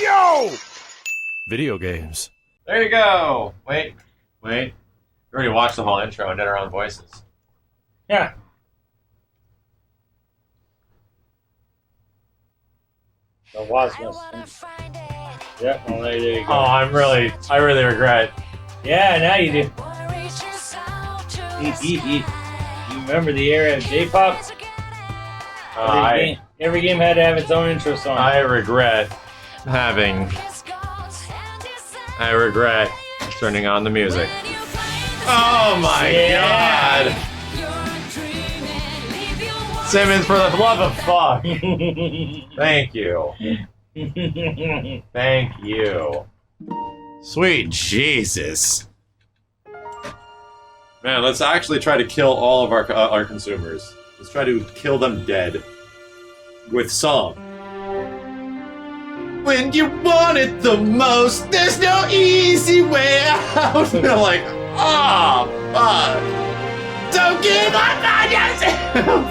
Yo! Video games. There you go. Wait. You already watched the whole intro and did our own voices. Yeah. The Wasmus. Yep, well, there you go. Oh, I really regret. Yeah, now you do. You remember the era of J-pop? Every game had to have its own intro song. I regret turning on the music. Oh my god! Simmons, for the love of fuck! Thank you. Thank you. Sweet Jesus. Man, let's actually try to kill all of our consumers. Let's try to kill them dead. With song. When you want it the most, there's no easy way out. And I'm like, oh, fuck. Don't give up on yourself.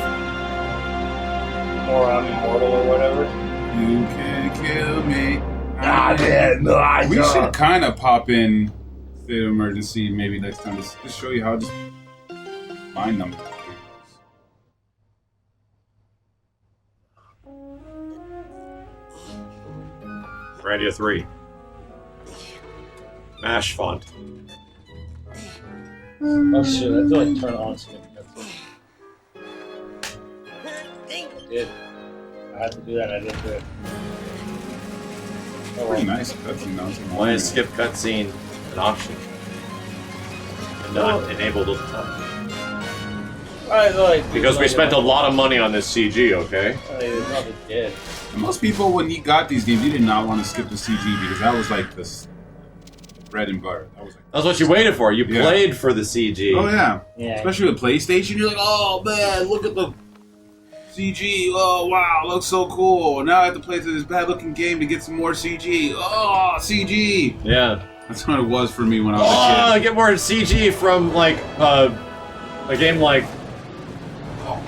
Or I'm immortal or whatever. You can kill me. We should kind of pop in State of Emergency maybe next time. Just show you how to find them. Grandia 3. MASH font. Oh shit, I feel like turn on screen. I did. I had to do that and I didn't do it. Oh, Pretty nice cutscene. Why is skip cutscene an option? And not enabled all the time? Because we spent a lot of money on this CG, okay? They probably did. Most people, when you got these games, you did not want to skip the CG because that was like the bread and butter. That's what you waited for. You played for the CG. Oh yeah. Yeah. Especially with PlayStation, you're like, oh man, look at the CG. Oh wow, looks so cool. Now I have to play through this bad-looking game to get some more CG. Oh, CG. Yeah. That's what it was for me when I was a I kid. get more CG from like a game like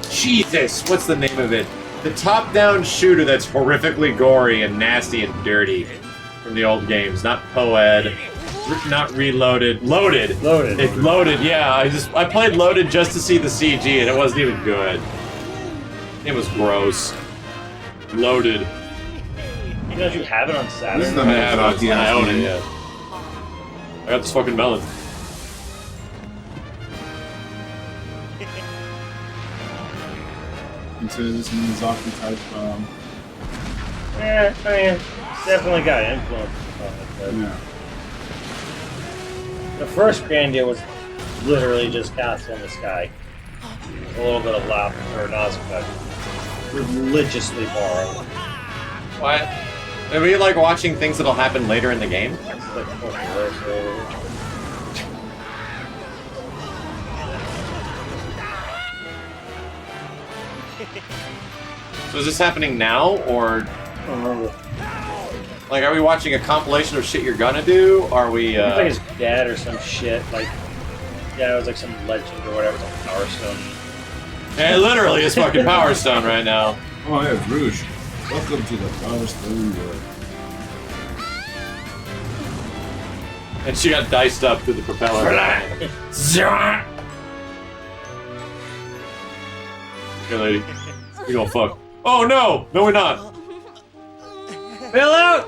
Jesus. What's the name of it? The top-down shooter that's horrifically gory and nasty and dirty from the old games. Not Poed, not Reloaded. Loaded. It's Loaded. Yeah, I played Loaded just to see the CG, and it wasn't even good. It was gross. Loaded. You know you have it on Saturn? This is the I have it. I own it. game. Yeah. I got this fucking melon. Consider this an Miyazaki type. Yeah, I mean, it's definitely got influence on it. But Yeah. the first Grandia was literally just Castle in the Sky. A little bit of Laugh or Nausicaa. Religiously borrowed. What? Are we like watching things that'll happen later in the game? It's like fucking worse, really. So is this happening now, or I don't remember. like are we watching a compilation of shit you're gonna do? Are we? I think it's dad or some shit. Like, yeah, it was like some legend or whatever. It's like Power Stone. It literally is fucking Power Stone right now. Oh yeah, it's Rouge. Welcome to the Power Stone World. And she got diced up through the propeller. Okay, lady. We gonna fuck. Oh no! No, we're not. Bail out!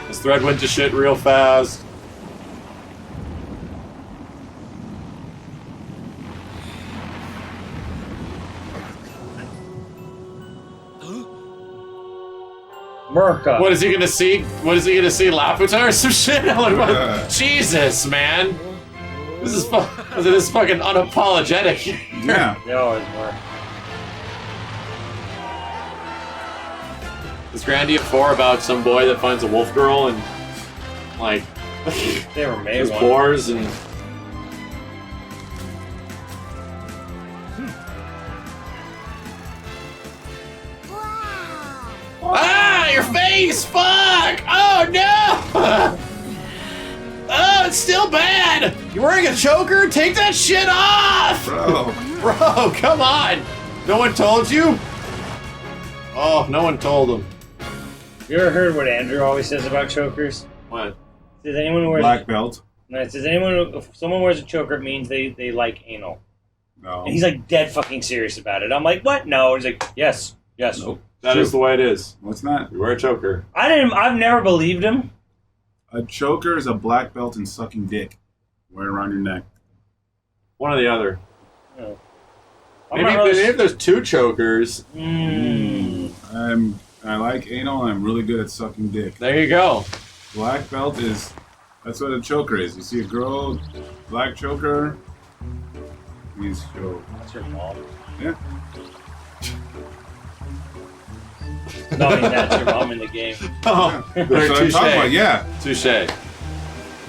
This thread went to shit real fast. Merca. What is he gonna see? What is he gonna see? Laputa or some shit? I'm like, Jesus, man. This is fucking unapologetic. Yeah. They always were. Is Grandia 4 about some boy that finds a wolf girl and like They were made there's one. boars and ah, your face! Fuck! Oh no! Oh, it's still bad! You're wearing a choker? Take that shit off! Bro. Bro, come on! No one told you? Oh, no one told him. You ever heard what Andrew always says about chokers? What? Says anyone wears Black belt. No, it says anyone if someone wears a choker, it means they like anal. No. And he's like dead fucking serious about it. I'm like, what? No. He's like, yes. Nope. That is the way it is. What's not? You wear a choker. I've never believed him. A choker is a black belt in sucking dick. Wear it around your neck. One or the other. No. Maybe if there's two chokers. I like anal and I'm really good at sucking dick. There you go. Black belt is, that's what a choker is. You see a girl, black choker, means yo. That's your mom. Yeah. No, I mean, that's your mom in the game. Oh, That's what I'm talking about, yeah. Touche.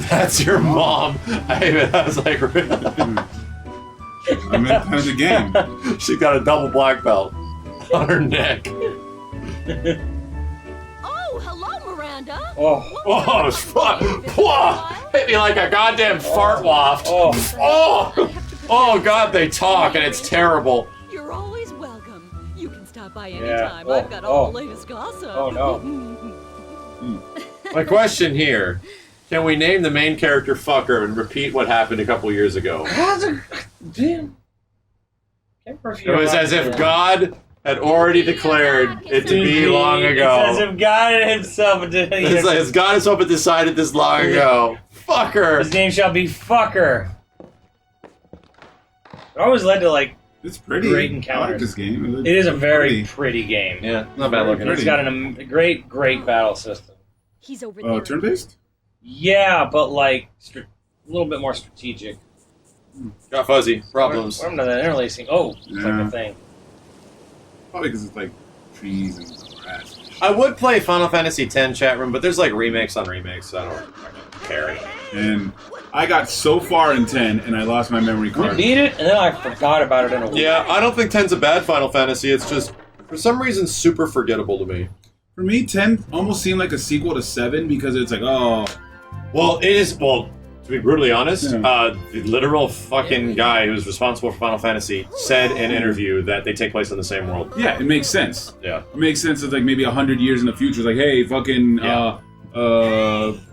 That's your mom. I was like, I'm in kind of the game. she got a double black belt on her neck. Oh, hello, Miranda. Oh. Oh, fuck. Whoa. Hit me like a goddamn fart waft. Oh. Oh. Oh, God, they talk, and it's terrible. You're always welcome. You can stop by Yeah. anytime. Oh, I've got all oh. the latest gossip. Oh, no. My question here, can we name the main character Fucker and repeat what happened a couple years ago? Damn. It was as if God had already declared it to be long ago. It's as if God himself did. It's like as God himself had decided this long ago. Fucker! His name shall be Fucker. It always led to, like, It's pretty. Great I encounters. like this game. it is a very pretty game. Yeah, not bad looking. And it's got a great battle system. He's over there. Turn-based? Yeah, but, like, a little bit more strategic. Got fuzzy problems. What happened to that interlacing? Oh, it's like Yeah. a thing. Probably because it's like trees and grass. I would play Final Fantasy X chat room, but there's like remakes on remakes, so I don't care. And I got so far in 10 and I lost my memory We card. beat it, and then I forgot about it in a week. Yeah, I don't think 10's a bad Final Fantasy. It's just, for some reason, super forgettable to me. For me, 10 almost seemed like a sequel to 7 because it's like, oh, Well, it is, well, to be brutally honest, Yeah. the literal fucking guy who's responsible for Final Fantasy said in an interview that they take place in the same world. yeah, it makes sense. Yeah. It makes sense. It's like maybe 100 years in the future. It's like, hey, fucking, Yeah.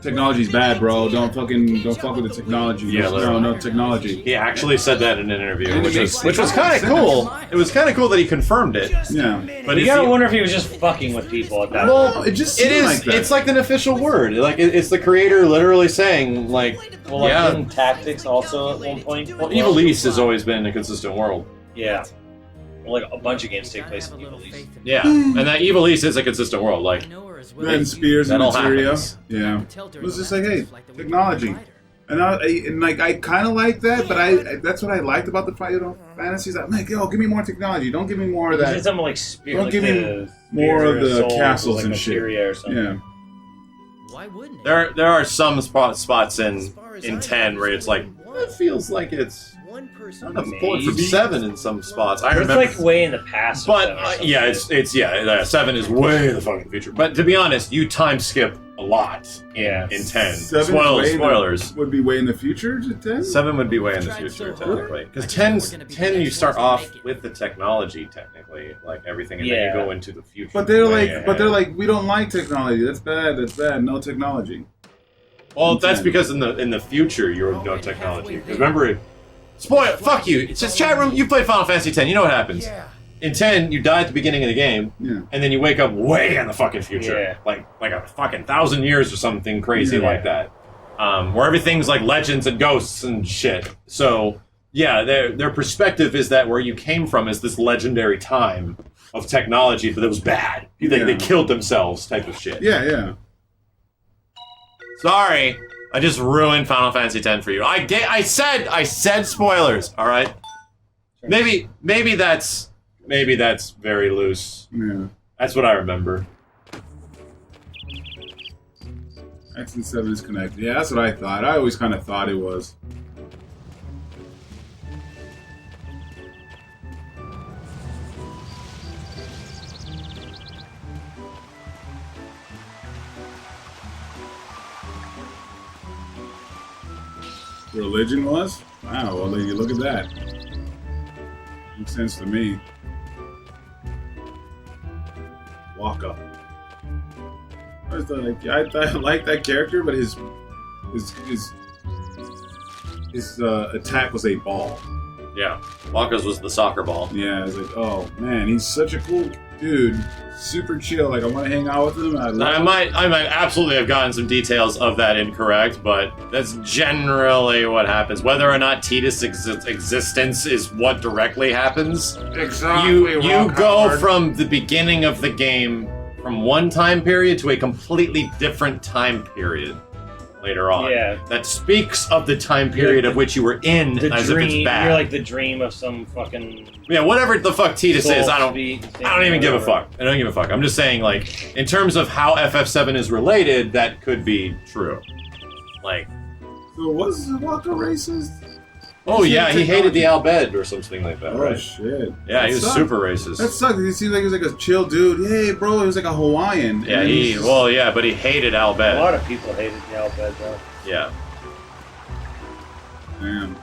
technology's bad, bro. Don't fuck with the technology. Yeah, no technology. He actually said that in an interview, And it which makes was sense. kind of cool. It was kind of cool that he confirmed it. Yeah. But You if gotta you- wonder if he was just fucking with people at that point. Well, It just it seemed is. like that. It's like an official word. Like it's the creator literally saying, like, Well, like, yeah. didn't Tactics also at one point? Well, Evil East has always been a consistent world. Yeah. Well, like, a bunch of games take place in Evil East. Yeah, and that Evil East is a consistent world. Like, and spears that and all materia. happens. Yeah. It was just like, hey, technology. And I kind of like that, but that's what I liked about the Final Fantasies. I'm like, yo, give me more technology. Don't give me more of You did that. something like Spirit. Don't like give me the more of the Souls, castles like and shit. Materia or something. Yeah. Why wouldn't it? there are some spots in 10 where it's like, it feels like it's One person. I don't know, pulling from Maybe. 7 in some spots. I It's remember. like way in the past. But or something. yeah, it's 7 is way in the fucking future. But to be honest, you time skip a lot Yeah. in 10. Seven's way in the- Spoilers. would be way in the future to 10? 7 would be way in the future, technically. Because 10 you start off with the technology, technically, like everything, and then Yeah. you go into the future. But they're way like, ahead. we don't like technology. That's bad. That's bad. No technology. Well, that's 10. because in the future you're no technology. Because remember, spoil. Fuck you. It's just chat room. You play Final Fantasy X. You know what happens. Yeah. In 10, you die at the beginning of the game, Yeah. and then you wake up way in the fucking future, Yeah. like a fucking 1,000 years or something crazy Yeah. like that, where everything's like legends and ghosts and shit. So yeah, their perspective is that where you came from is this legendary time of technology, but it was bad. They killed themselves, type of shit. Yeah, yeah. Sorry, I just ruined Final Fantasy X for you. I said spoilers. All right. Maybe that's very loose. Yeah. That's what I remember. X and 7 is connected. Yeah, that's what I thought. I always kind of thought it was. Religion was? Wow, well, you look at that. Makes sense to me. Waka. I like that character, but his attack was a ball. Yeah, Waka's was the soccer ball. Yeah, I was like, oh man, he's such a cool dude. Super chill. Like I want to hang out with him. I might absolutely have gotten some details of that incorrect, but that's generally what happens. Whether or not Tidus' existence is what directly happens. Exactly. You go from the beginning of the game from one time period to a completely different time period later on. Yeah. That speaks of the time period of which you were in as if it's bad. You're like the dream of some fucking... Yeah, whatever the fuck Tidus is, I don't speed, even give a fuck. I don't give a fuck. I'm just saying, like, in terms of how FF7 is related, that could be true. Like... So was Waka racist? Oh yeah, he hated the Albed or something like that, right? Oh shit. Yeah, he was super racist. That sucked. He seemed like he was like a chill dude. Hey, bro, he was like a Hawaiian. Yeah, but he hated A Albed. lot of people hated the Albed, though. Yeah. Damn.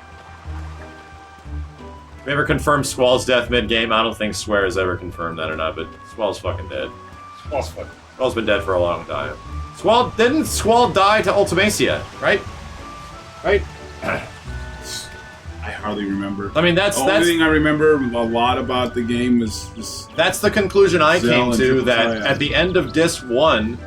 We ever confirmed Squall's death mid-game? I don't think Swear has ever confirmed that or not, but Squall's fucking dead. Squall's been dead for a long time. Didn't Squall die to Ultimacia, right? Right? I hardly remember. I mean, that's the only thing I remember a lot about the game was just... That's the conclusion I came to, that Triple at the end of Disc 1,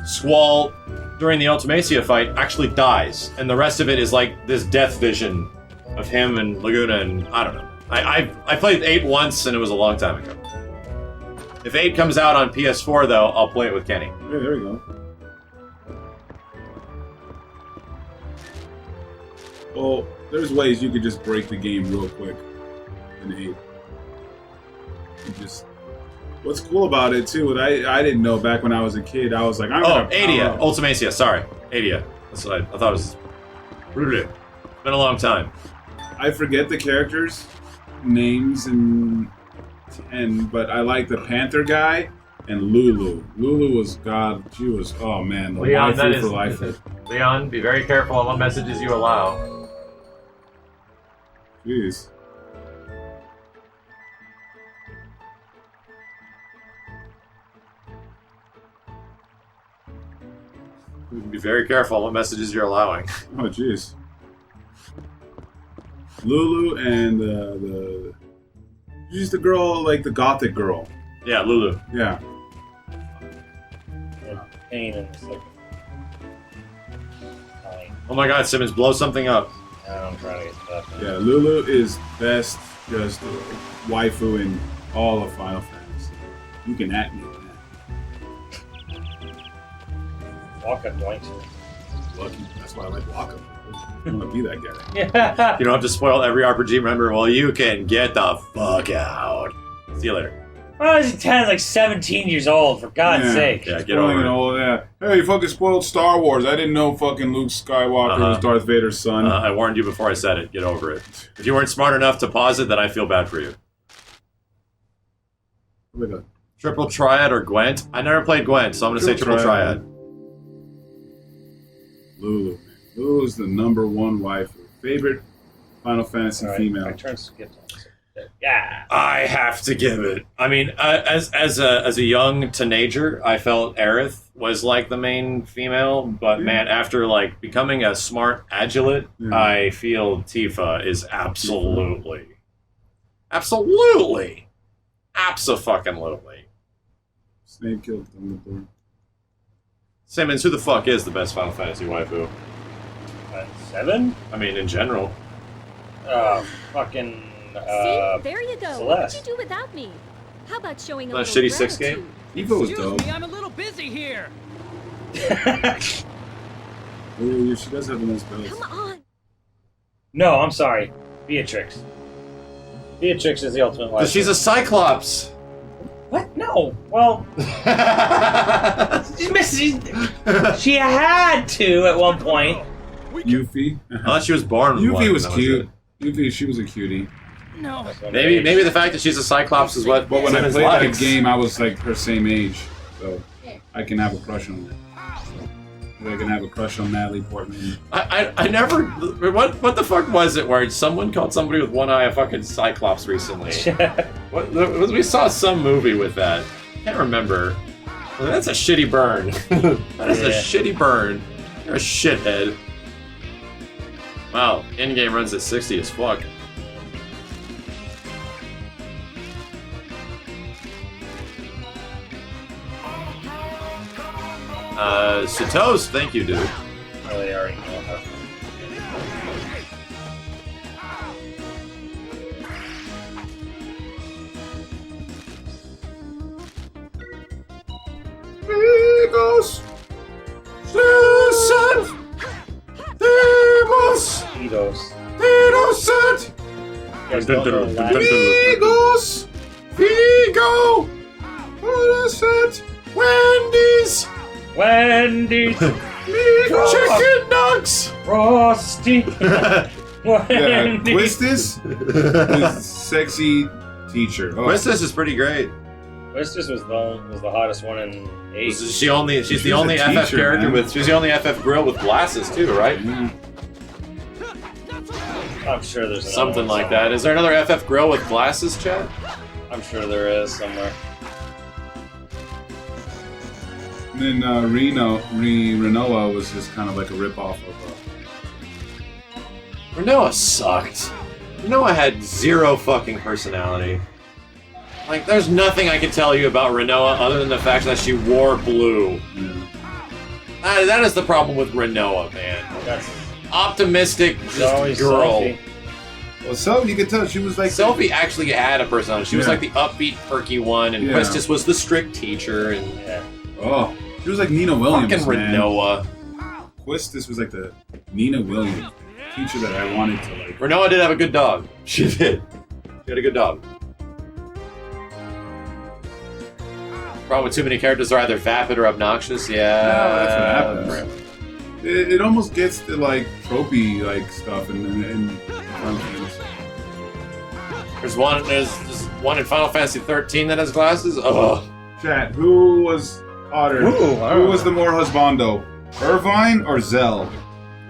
Squall, during the Ultimacia fight, actually dies. And the rest of it is like this death vision of him and Laguna, and I don't know. I played 8 once, and it was a long time ago. If 8 comes out on PS4, though, I'll play it with Kenny. Yeah, there we go. Well, there's ways you could just break the game real quick in 8. You just... What's cool about it, too, what I didn't know back when I was a kid, I was like... Adia. Ultimacia, sorry. Adia. That's what I thought it was... It's been a long time. I forget the characters' names but I like the Panther guy and Lulu. Lulu was God. She was, oh man, the Leon, waifu for life. Leon, be very careful on what messages you allow. Jeez. Be very careful on what messages you're allowing. Oh jeez. Lulu and she's the girl, like the gothic girl. Yeah, Lulu. Yeah. Pain in the second. Oh my god, Simmons, blow something up. I'm trying to get stuff. Yeah, Lulu is best just waifu in all of Final Fantasy. You can at me on that. Waka doinks. Lucky. That's why I like Waka. I want to be that guy. Yeah. You don't have to spoil every RPG member. Well, you can get the fuck out. See you later. When I was 10, like 17 years old, for God's sake. Yeah, get over it. All that. Hey, you fucking spoiled Star Wars. I didn't know fucking Luke Skywalker was Darth Vader's son. I warned you before I said it. Get over it. If you weren't smart enough to pause it, then I feel bad for you. Look at Triple Triad or Gwent? I never played Gwent, so I'm going to say Triple Triad. Lulu. Lulu's the #1 waifu. Favorite Final Fantasy female. I turned skipped on. Yeah. I have to give it. I mean, as a young teenager, I felt Aerith was like the main female, but man, after like becoming a smart Agilate, I feel Tifa is absolutely abso-fucking-lutely. Snape killed Dumbledore. Simmons, who the fuck is the best Final Fantasy waifu? 7? I mean, in general. Fucking. See, there you go. Celeste. What would you do without me? How about showing a That little shitty 6 gratitude? game? Tifa was Excuse dope. me, I'm a little busy here. Ooh, she does have the most bells. Come on. No, I'm sorry. Beatrix. Beatrix is the ultimate wife. She's a Cyclops. What? No. Well, she had to at one point. Yuffie. I thought she was born with one, Yuffie was that cute. Yuffie, she was a cutie. No. Maybe the fact that she's a Cyclops is what. But when I Simmons played likes. that game, I was like her same age, so I can have a crush on her. I can have a crush on Natalie Portman. I never. What the fuck was it where someone called somebody with one eye a fucking Cyclops recently? We saw some movie with that. Can't remember. Well, that's a shitty burn. That is a shitty burn. You're a shithead. Wow, in-game runs at 60 as fuck. Satos, thank you, dude. Oh, they already know how. Amigos. Listen. Demos. Tito's. Innocent. You guys don't know the last- Amigos. Vigo. Innocent. Wendy's. Wendy's. Chicken nugs. Frosty. Yeah, Wendy's. Quistis is sexy teacher. Oh. Quistis is pretty great. Quistis was the hottest one in 8. She's the only She's FF a teacher, character man. with. She's the only FF girl with glasses too, right? Yeah. I'm sure there's another Something one like that. Is there another FF girl with glasses, Chad? I'm sure there is somewhere. And then Renoa was just kind of like a ripoff of. Renoa sucked. Renoa had zero fucking personality. Like, there's nothing I can tell you about Renoa other than the fact that she wore blue. That is the problem with Renoa, man. That's Optimistic, just always girl. Sophie. Well, so you could tell she was like Sophie actually had a personality. She was Yeah. like the upbeat, perky one, and Yeah. Quistis was the strict teacher, and Yeah. Oh, she was like Nina Williams. fucking man. Renoa. Quistis was like the Nina Williams teacher that I wanted to like. Renoa did have a good dog. She did. She had a good dog. Problem with too many characters, they're either vapid or obnoxious. Yeah, that's what happens. It almost gets to like tropey like stuff and There's one in Final Fantasy 13 that has glasses. Ugh. Chat, who was hotter? Who was the more husbando? Irvine or Zell?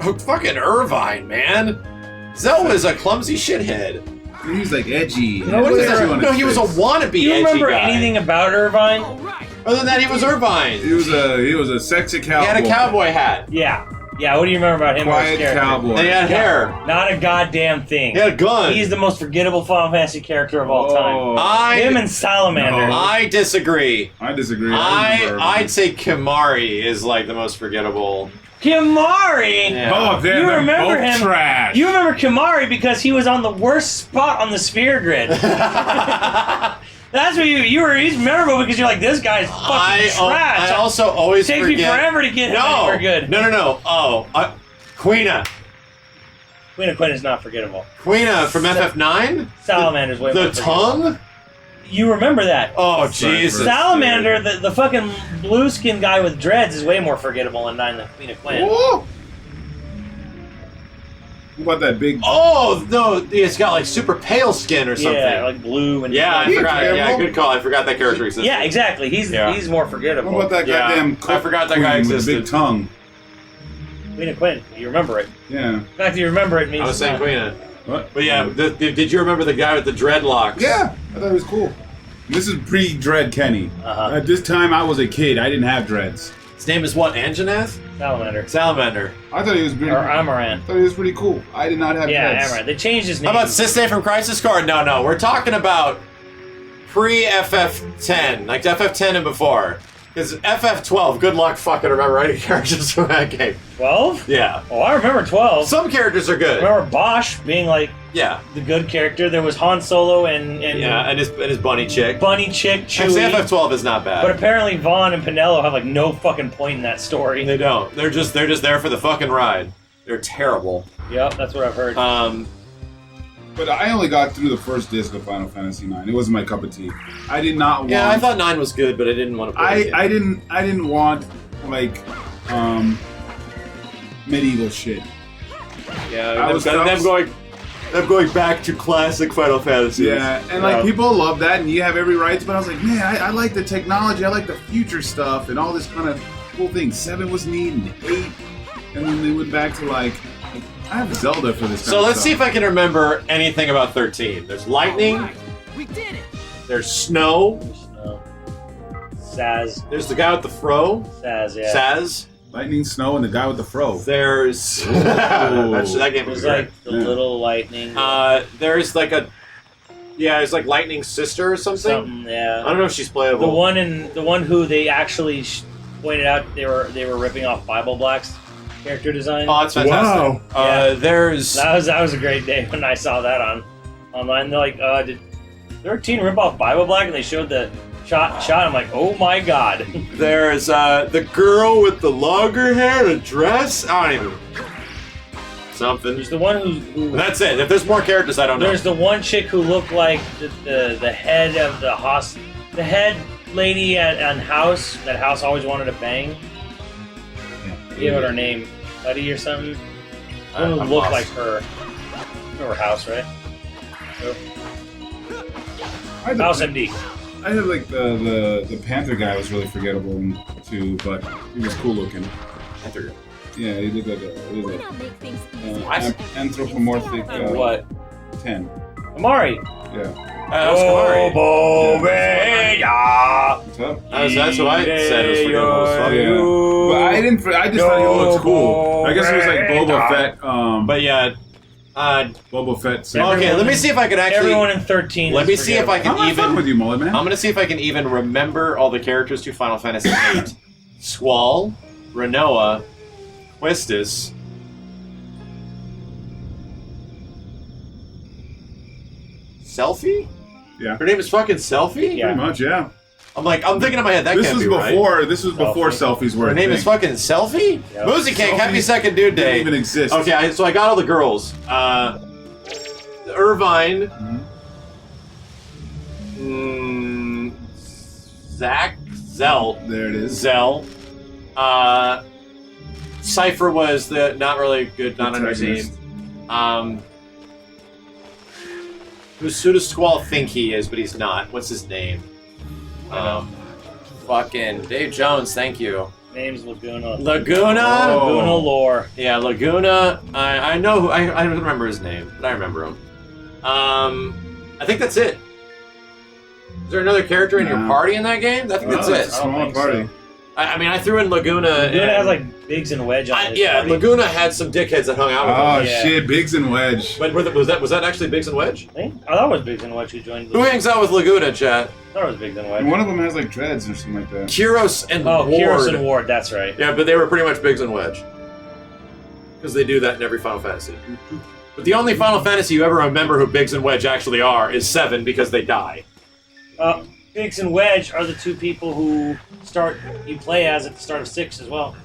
Oh, fucking Irvine, man. Zell was a clumsy shithead. He was like edgy. No, What was is there- that on No, his he was a face? wannabe Do you edgy remember guy. anything about Irvine? Other than that, he was Irvine. He was a sexy cowboy. He had a cowboy hat. Yeah. Yeah, what do you remember about him as Quiet a character? cowboy. And he had hair. Not a goddamn thing. He had a gun. He's the most forgettable Final Fantasy character of all time. Him and Salamander. No. I disagree. I disagree. I remember Irvine. I'd say Kimari is like the most forgettable. Kimari! Yeah. Oh, damn, You they're remember both him? trash. You remember Kimari because he was on the worst spot on the sphere grid. That's what he's memorable because you're like, this guy's fucking trash. I also always It takes forget. me forever to get him anywhere good. No. Oh, Queena. Queen of Quinn is not forgettable. Queena from FF9? Salamander's way more The forgettable. tongue? You remember that. Oh, Jesus. Salamander, the fucking blue skin guy with dreads, is way more forgettable in 9 than Queen of Quinn. Whoa. What about that big? Oh, no, it's got like super pale skin or something. Yeah, like blue and Yeah, I He's forgot. Yeah, forgettable. good call. I forgot that character existed. yeah, exactly. He's more forgettable. What about that Yeah, goddamn? I forgot that guy queen with the existed. big tongue. Queen of Quinn. You remember it. Yeah. The fact that you remember it means I was saying it's not- Queena. What? But yeah, did you remember the guy with the dreadlocks? Yeah, I thought it was cool. This is pre-dread Kenny. Uh-huh. At this time, I was a kid. I didn't have dreads. His name is what? Anjanath? Salamander. Salamander. I thought he was pretty. Or Amaranth. I thought he was pretty cool. I did not have Yeah, dreads. Amaranth. They changed his How name. about Sisay from Crisis Core? No. We're talking about pre-FF10. Like FF10 and before. Because FF12, good luck fucking remember any characters from that game. 12? Yeah. Oh, I remember 12. Some characters are I good. remember Bosch being like Yeah. the good character. There was Han Solo and Yeah, and his bunny chick. Bunny Chick, Actually, Chewie. FF12 is not bad. But apparently Vaughn and Pinello have like no fucking point in that story. They don't. They're just there for the fucking ride. They're terrible. Yep, that's what I've heard. But I only got through the first disc of Final Fantasy IX. It wasn't my cup of tea. I did not want. Yeah, I thought 9 was good, but I didn't want to play it. I didn't want like medieval shit. Yeah, I was- them going back to classic Final Fantasy. Yeah, and like people love that, and you have every right to. But I was like, man, I like the technology, I like the future stuff, and all this kind of cool things. 7 was neat, and 8, and then they went back to like I have Zelda for this. So let's see if I can remember anything about 13. There's lightning. We did it. There's snow. Saz. There's the guy with the fro. Saz, yeah. Saz. Lightning, Snow, and the guy with the fro. There's that game was There's great. like the little lightning. There's like there's like Lightning's sister or something. Yeah. I don't know if she's playable. The one who they actually pointed out they were ripping off Bible Black's character design. Oh, that's fantastic. Yeah. There's That was a great day when I saw that online. They're like, did 13 rip off Bible Black? And they showed the shot. I'm like, oh my god. there's the girl with the longer hair and a dress. I don't even something. There's the one who That's it. If there's more characters, I don't know. There's the one chick who looked like the head of the head lady at House. That House always wanted to bang. I forget what her name, Buddy or something. One who I'm looked lost. like her. Her House, right? House MD. I had like the Panther guy was really forgettable too, but he was cool looking. Panther. Yeah, he looked like Why not make things easy? anthropomorphic What? 10. Amari. Yeah. That's Kamari. What's up? That's what I said. It was forgettable as fuck. Yeah. But I didn't. I just thought he looked cool. I guess it was like Boba Fett. But yeah. Boba Fett. Okay, let me see if I can actually. Everyone in 13. Let is me see if I forgettable. can I'm fun with you, Mullet Man. I'm gonna see if I can even remember all the characters to Final Fantasy VIII. Squall, Renoa, Quistis. Selfie? Yeah. Her name is fucking Selfie? Yeah. Pretty much, yeah. I'm thinking in my head, that This can't was be right. before. This was before Selfie. selfies were. Her a name thing. is fucking Selfie? Yep. Boozy Cake, happy Selfie second dude day. Didn't even exist. Okay, so I got all the girls. Irvine. Zach. Zell. There it is. Zell. Cypher was the not really good, not on our team. Protagonist. Who does Squall think he is, but he's not. What's his name? Fucking Dave Jones, thank you. Name's Laguna. Laguna? Oh. Laguna Lore. Yeah, Laguna. I know who, I don't remember his name, but I remember him. I think that's it. Is there another character in your No. party in that game? I think that's It's a it. I don't small think party. so. I mean, I threw in Laguna. Laguna and- has like Biggs and Wedge on it. yeah, Laguna had some dickheads that hung out with Oh him. Yeah. shit, Biggs and Wedge. But was that actually Biggs and Wedge? I thought it was Biggs and Wedge who joined. Who hangs out with Laguna, chat? I thought it was Biggs and Wedge. And one of them has like dreads or something like that. Kyros and Oh, Ward. Kyros and Ward. That's right. Yeah, but they were pretty much Biggs and Wedge. Because they do that in every Final Fantasy. But the only Final Fantasy you ever remember who Biggs and Wedge actually are is 7 because they die. Biggs and Wedge are the two people who you play as at the start of 6 as well.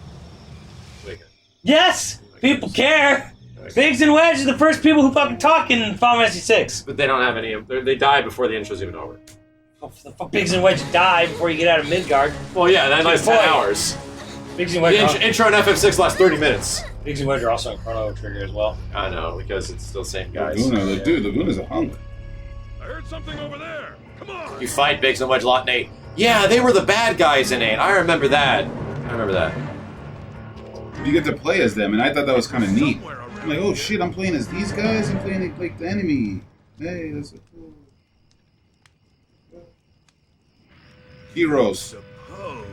Yes! People care! Biggs and Wedge are the first people who fucking talk in Final Fantasy 6. But they don't have any. They die before the intro's even over. Oh, the fuck Biggs and Wedge die before you get out of Midgard. Well, yeah, that lasts 10 point. hours. Biggs and The Wedge, intro in FF6 lasts 30 minutes. Biggs and Wedge are also in Chrono Trigger as well. I know, because it's still the same guys. Laguna, dude, Laguna's a hunk. I heard something over there. Come on. You fight Biggs and Wedge a lot in 8. Yeah, they were the bad guys in 8. I remember that. You get to play as them, and I thought that was kind of neat. Somewhere around. I'm like, oh shit, I'm playing as these guys. I'm playing like the enemy. Hey, that's so cool. Heroes.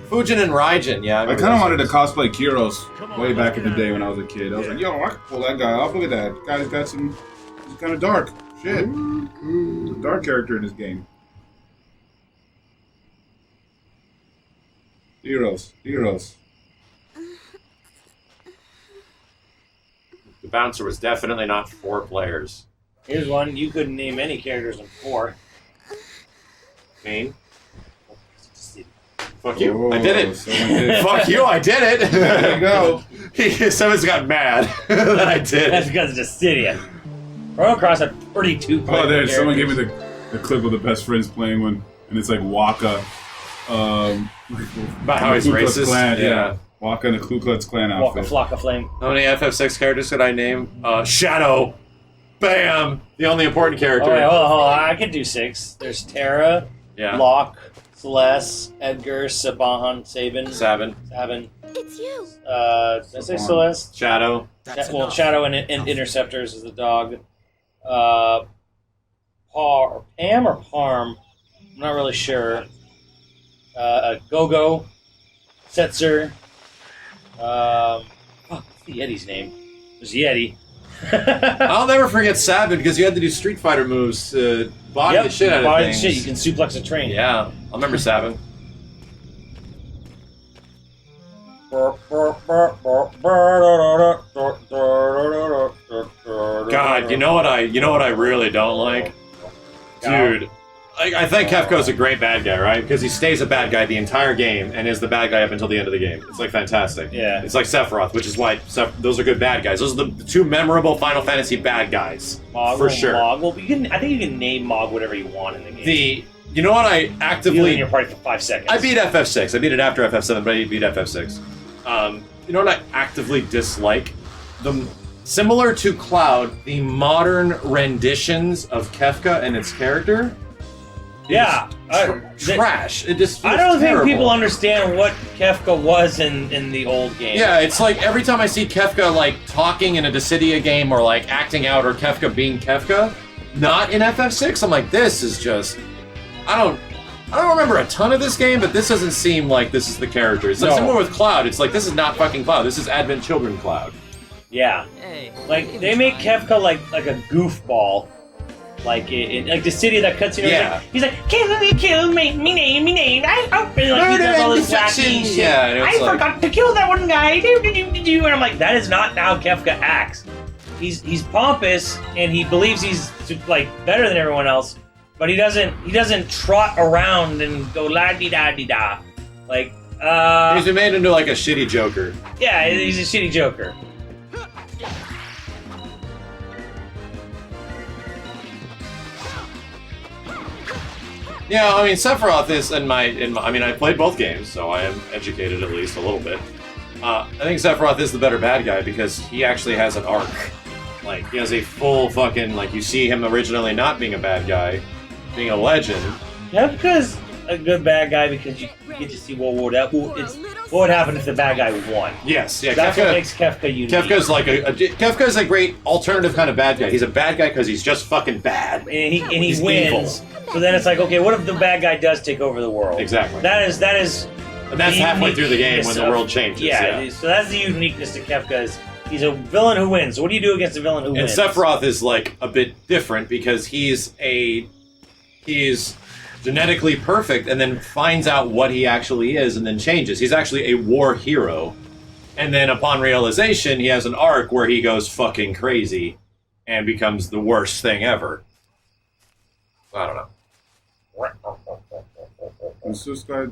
Fujin and Raijin, yeah. I kind of wanted to cosplay Kyros way back in the day when I was a kid. I was like, yo, I could pull that guy off. Look at that. Guy's got some. He's kind of dark. Shit. He's a dark character in this game. Heroes. The bouncer was definitely not 4 players. Here's one. You couldn't name any characters in 4. Mean? Fuck you. I did it. Someone did. Fuck you, I did it. There you go. Someone's got mad that I did That's it. because of Dissidia. Chrono Cross had 32 Oh, there. Someone gave me characters. the clip of the best friends playing one, and it's like Waka. About how he's Ku Klux racist. Klan, Yeah. Waka in a Ku Klux Klan Walk a outfit. flock of flame. How many FF6 characters could I name? Shadow. Bam! The only important character. Alright, hold on. I could do 6. There's Terra, Yeah. Locke, Celeste, Edgar, Saban, Sabin. 7. It's you. Did I say Celeste? Shadow. Shadow and Interceptors is the dog. Pam or Parm? I'm not really sure. Go-Go, Setzer. What's the Yeti's name? There's Yeti. I'll never forget Sabin because you had to do Street Fighter moves to body the shit out of body things. the shit. You can suplex a train. Yeah, I remember Sabin. God, you know what I really don't like, dude. I think Kefko's a great bad guy, right? Because he stays a bad guy the entire game and is the bad guy up until the end of the game. It's like fantastic. Yeah. It's like Sephiroth, which is why those are good bad guys. Those are the two memorable Final Fantasy bad guys, Mog, for sure. Mog. Well, I think you can name Mog whatever you want in the game. You know what I You actively... in your party for 5 seconds. I beat FF6. I beat it after FF7, but I beat FF6. You know what I actively dislike? Similar to Cloud, the modern renditions of Kefka and its character. Yeah. Trash. It just feels I don't terrible. think people understand what Kefka was in the old game. Yeah, it's like every time I see Kefka like talking in a Dissidia game or like acting out or Kefka being Kefka, not in FF6, I'm like, this is just... I don't remember a ton of this game, but this doesn't seem like this is the character. It's like similar with Cloud. It's like, this is not fucking Cloud. This is Advent Children Cloud. Yeah. Like, they make Kefka like a goofball. Like the city that cuts in. Yeah. He's like, kill me name. I hope. And like, he does all this wacky shit. Yeah, and I forgot to kill that one guy. And I'm like, that is not how Kefka acts. He's pompous and he believes he's like better than everyone else, but he doesn't trot around and go la di da di da. Like he's been made into like a shitty Joker. Yeah, he's a shitty Joker. Yeah, I mean, Sephiroth is I mean, I played both games, so I am educated at least a little bit. I think Sephiroth is the better bad guy because he actually has an arc. Like, he has a full fucking, like, you see him originally not being a bad guy, being a legend. Kefka's a good bad guy because you get to see what would happen if the bad guy won. Yes, yeah, That's what makes Kefka unique. Kefka's like Kefka's a great alternative kind of bad guy. He's a bad guy because he's just fucking bad. And he He's wins. evil. So then it's like, okay, what if the bad guy does take over the world? Exactly. That is. And that's halfway through the game when the world changes. Yeah, so that's the uniqueness to Kefka. He's a villain who wins. What do you do against a villain who wins? And Sephiroth is like a bit different because he's genetically perfect and then finds out what he actually is and then changes. He's actually a war hero. And then upon realization, he has an arc where he goes fucking crazy and becomes the worst thing ever. I don't know. Was Suicide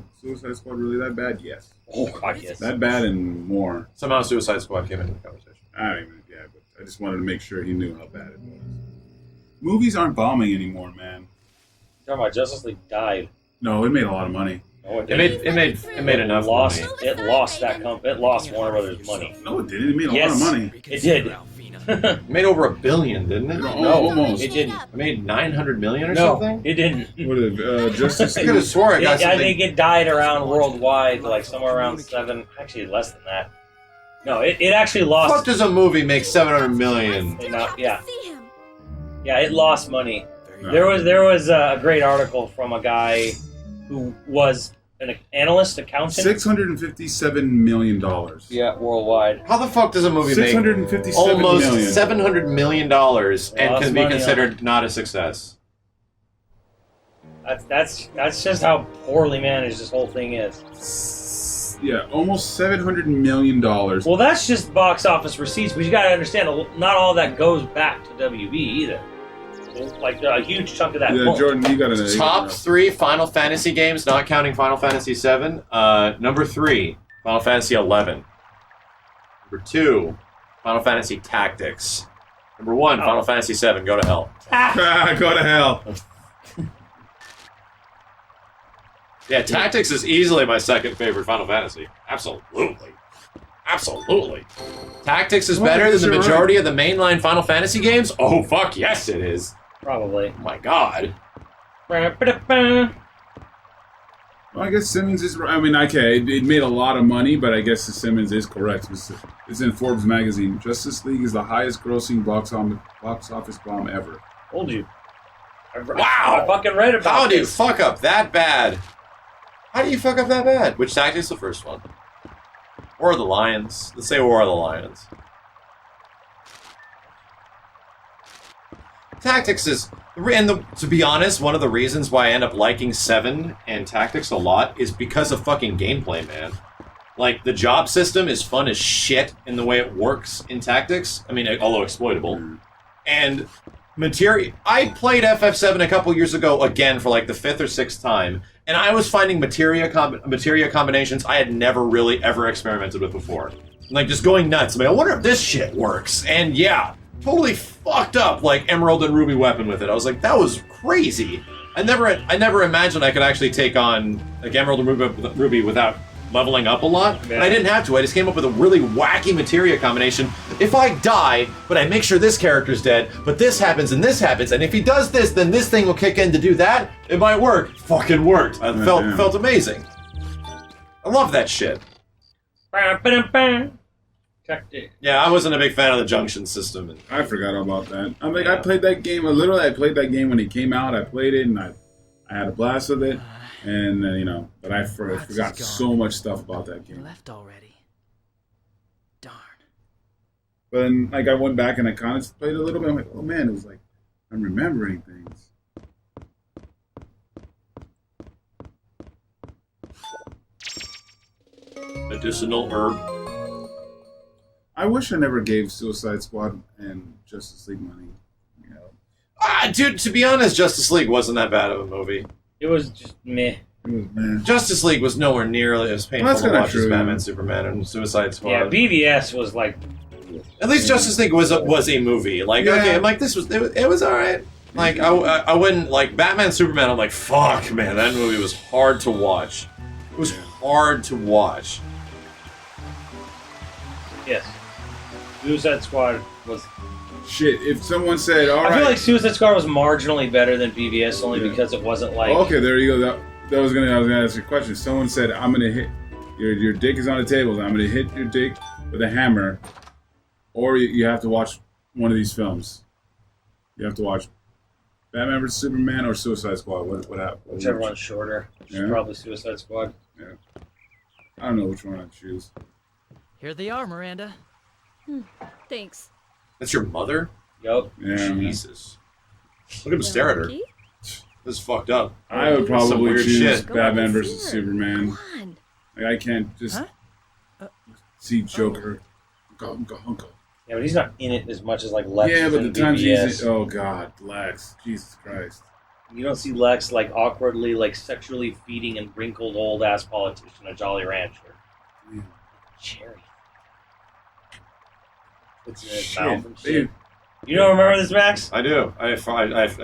Squad really that bad? Yes. Oh, God, yes. That bad and more. Somehow Suicide Squad came into the conversation. I don't even, yeah, but I just wanted to make sure he knew how bad it was. Movies aren't bombing anymore, man. You're talking about Justice League died. No, it made a lot of money. No, it It made enough money. It lost that company. It lost Warner Brothers money. No, it didn't. It made a lot of money. It did. It made over $1 billion, didn't it? No, No, almost. it didn't. It made 900 million or No, something? it didn't. What is it? Justice I could have League? swore I got I something. think it died around worldwide, like somewhere around 7. Actually, less than that. No, it actually What lost. does a movie make 700 million? Yeah, it lost money. There was a great article from a guy who was an analyst, accountant. $657 million. Yeah, worldwide. How the fuck does a movie make $657 almost million. $700 million and Lost can be money considered not a success? That's just how poorly managed this whole thing is. Yeah, almost $700 million. Well, that's just box office receipts, but you got to understand, not all that goes back to WB either. Like a huge chunk of that. Yeah, Jordan, you got to Top 3 Final Fantasy games, not counting Final Fantasy VII. Number 3, Final Fantasy XI. Number 2, Final Fantasy Tactics. Number 1, Final Fantasy VII. Go to hell. Go to hell. Yeah, Tactics is easily my second favorite Final Fantasy. Absolutely. Tactics is better than the majority of the mainline Final Fantasy games? Oh, fuck yes it is. Probably. Oh my god. Well, I guess Simmons is. I mean, okay, it made a lot of money, but I guess Simmons is correct. It's in Forbes magazine. Justice League is the highest-grossing box office bomb ever. Told you. Wow. I fucking read about How do you this. fuck up that bad? How do you fuck up that bad? Which tactic's the first one? War of the Lions. Let's say War of the Lions. Tactics is... to be honest, one of the reasons why I end up liking 7 and Tactics a lot is because of fucking gameplay, man. Like, the job system is fun as shit in the way it works in Tactics. I mean, although exploitable. And I played FF7 a couple years ago again for like the 5th or 6th time, and I was finding materia combinations I had never really ever experimented with before. Like, just going nuts. I mean, I wonder if this shit works. And yeah, totally fucked up, like, Emerald and Ruby weapon with it. I was like, that was crazy. I never imagined I could actually take on, like, Emerald and Ruby without leveling up a lot. Yeah. And I didn't have to. I just came up with a really wacky materia combination. If I die, but I make sure this character's dead, but this happens, and if he does this, then this thing will kick in to do that, it might work. Fucking worked. I felt amazing. I love that shit. Yeah, I wasn't a big fan of the junction system. I forgot about that. I mean, I played that game. Literally, I played that game when it came out. I played it, and I had a blast with it. And, but I forgot so much stuff about that game. Left already. Darn. But then, like, I went back and I kind of played a little bit. I'm like, oh man, it was like, I'm remembering things. Medicinal herb. I wish I never gave Suicide Squad and Justice League money. Dude, to be honest, Justice League wasn't that bad of a movie. It was just meh. It was meh. Justice League was nowhere near as painful to watch as Batman, Superman, and Suicide Squad. Yeah, BVS was like... At least Justice League was a movie. Like, okay, I'm like, it was alright. Like, I wouldn't, like, Batman, Superman, I'm like, fuck, man, that movie was hard to watch. It was hard to watch. Yes. Suicide Squad was... Shit, if someone said, alright... I feel like Suicide Squad was marginally better than BVS only because it wasn't like... Oh, okay, there you go. I was gonna ask you a question. Someone said, I'm gonna hit... Your dick is on the table. I'm gonna hit your dick with a hammer. Or you have to watch one of these films. You have to watch Batman vs. Superman or Suicide Squad. What happened? Whichever one's shorter. Probably Suicide Squad. Yeah. I don't know which one I'd choose. Here they are, Miranda. Thanks. That's your mother? Yup. Yeah, Jesus. Look at him stare at her. This is fucked up. I would probably weird choose shit. Batman vs. Superman. Come on. Like, I can't just see Joker. Hunka. Yeah, but he's not in it as much as like Lex. Yeah, but in the times BVS. he's in, oh god, Lex, Jesus Christ. You don't see Lex like awkwardly, like sexually feeding a wrinkled old ass politician a Jolly Rancher. Yeah. Cherry. It's Shit. shit. You don't remember this, Max? I do. I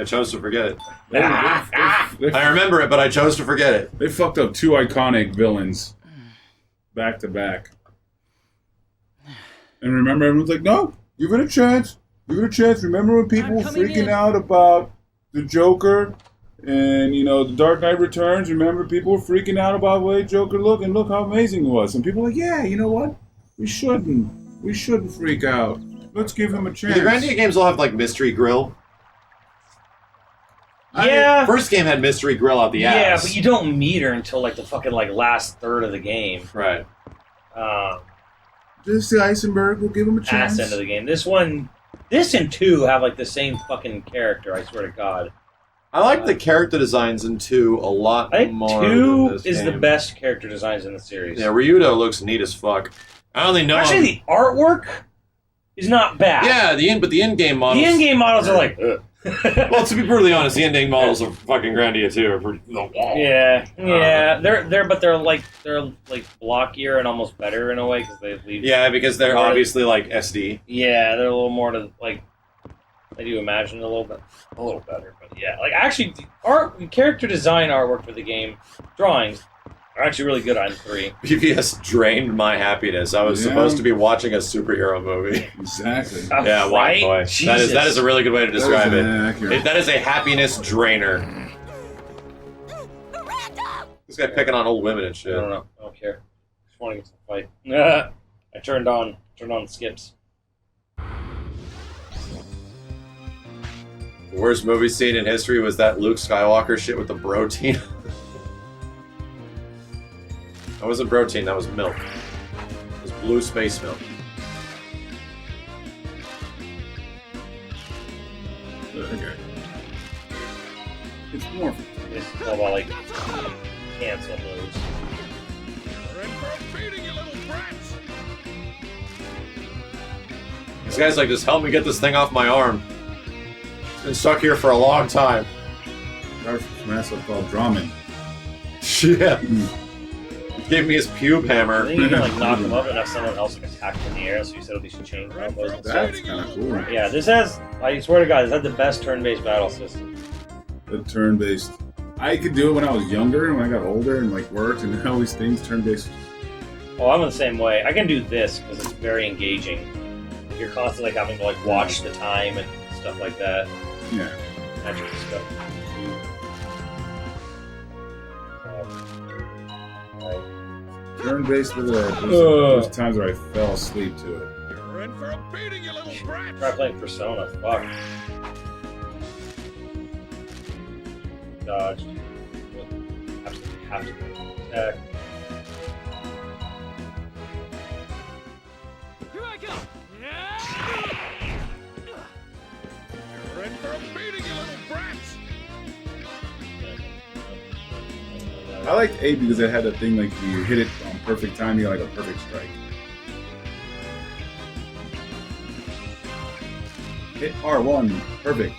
chose to forget it. They I remember it, but I chose to forget it. They fucked up 2 iconic villains back to back. And remember, everyone's like, no, give it a chance. Give it a chance. Remember when people were freaking out about the Joker and, the Dark Knight Returns? Remember people were freaking out about the way Joker looked and look how amazing it was. And people were like, yeah, you know what? We shouldn't freak out. Let's give him a chance. The Grandia games all have, like, Mystery Grill. Yeah. First game had Mystery Grill out the ass. Yeah, but you don't meet her until like the fucking like last third of the game. Right. Jesse Eisenberg will give him a chance. Ass end of the game. This and 2 have like the same fucking character, I swear to God. I like the character designs in 2 a lot I think more 2 than this is game. the best character designs in the series. Yeah, Ryudo looks neat as fuck. I only know Actually, the artwork is not bad. Yeah, but the in-game models... The in-game models are like... Well, to be brutally honest, the in-game models of fucking Grandia 2 are pretty... Yeah. They're blockier and almost better in a way because they leave... Yeah, because they're obviously like SD. Yeah, they're a little more to like... I do imagine a little better, but yeah, like actually, character design artwork for the game, drawings are actually really good on 3. BVS drained my happiness. I was supposed to be watching a superhero movie. Exactly. Yeah, right? boy. Jesus. That is a really good way to describe it. Accurate. That is a happiness drainer. Miranda! This guy picking on old women and shit. I don't know. I don't care. Just want to get to the fight. I turned on the skips. The worst movie scene in history was that Luke Skywalker shit with the bro team. That wasn't protein, that was milk. It was blue space milk. Okay. It's more. It's all about like cancel moves. You're in for a beating, you little brats! This guy's like, just help me get this thing off my arm. It's been stuck here for a long time. There's some asshole called Drummond. Yeah. He gave me his pube I hammer. think you can like knock him up and have someone else like attack him in the air, so you said at least you change combos and stuff. That's kind of cool. Yeah, this has, I swear to God, this had the best turn-based battle system. The turn-based. I could do it when I was younger, and when I got older and like worked and all these things, turn-based. Oh, I'm the same way. I can do this because it's very engaging. You're constantly like having to like watch the time and stuff like that. Yeah. Magic stuff. Turn-based with it. There's times where I fell asleep to it. You're in for a beating, you little brats! Try playing Persona. Fuck. Dodge. Absolutely have to attack. Here I go. You're in for a beating, you little brats! I liked 8 because it had a thing like if you hit it on perfect time, you got like a perfect strike. Hit R1, perfect.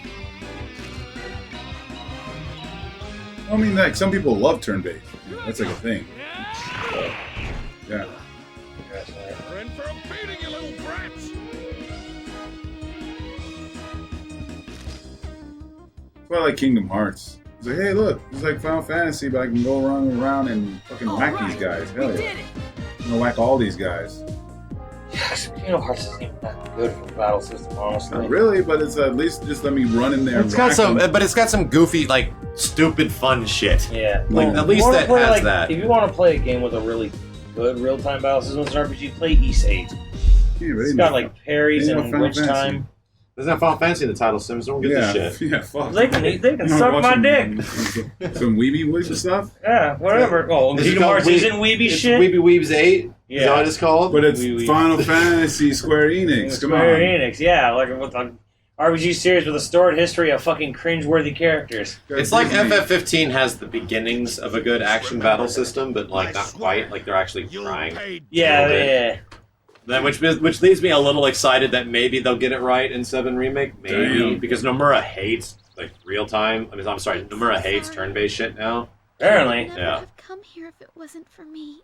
I mean, like, some people love turn-based. That's like a thing. Yeah. You're in for a beating, you little brats! That's why I like Kingdom Hearts. It's like, hey, look, it's like Final Fantasy, but I can go around and fucking whack these guys. Hell yeah. I'm gonna whack all these guys. Kingdom Hearts isn't even that good for the battle system, honestly. Not really, but it's at least just let me run in there. It's got some, but it's got some goofy, like, stupid fun shit. Yeah. Like, at least that play, has like, that. If you want to play a game with a really good real-time battle system as an RPG, play East 8. It's got like parries and witch time. Doesn't have Final Fantasy in the title, Sims. Don't get this shit. Yeah, fuck. They can suck my dick. Some weeby witch stuff? Yeah, whatever. Oh, Is it Kingdom called Hearts isn't weeby It's shit? Weeby Weebs 8? Yeah. Is that what it's called? But it's Wee-wee. Final Fantasy Square Enix. Come on. Square Enix, yeah. Like with an RPG series with a storied history of fucking cringe-worthy characters. It's like FF15 has the beginnings of a good action battle system, but like not quite. Like they're actually trying. Yeah, yeah. Then, which leaves me a little excited that maybe they'll get it right in 7 Remake. Maybe. Damn. Because Nomura hates like real time. I'm sorry, Nomura hates turn-based shit now. Apparently. Yeah. I'd have come here if it wasn't for me.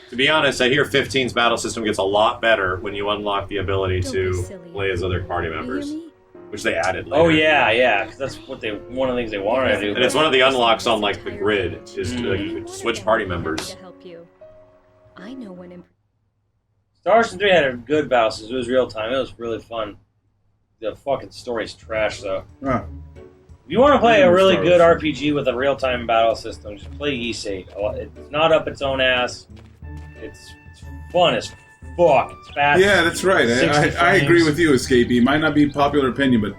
To be honest, I hear 15's battle system gets a lot better when you unlock the ability Don't be to silly. play as other party You hear members, me? which they added later. Oh yeah, yeah. Because that's what one of the things they wanted to do. And it's one of the unlocks on like the grid is to like, switch party members. To help you. I know when Star Ocean 3 had a good battle system. It was real time. It was really fun. The fucking story's trash though. Ah, If you want to play a really Star good Ocean. RPG with a real-time battle system, just play Ys 8. It's not up its own ass. It's fun as fuck. It's fast. yeah, that's right. 60 I agree frames. with you, Escapee. Might not be popular opinion, but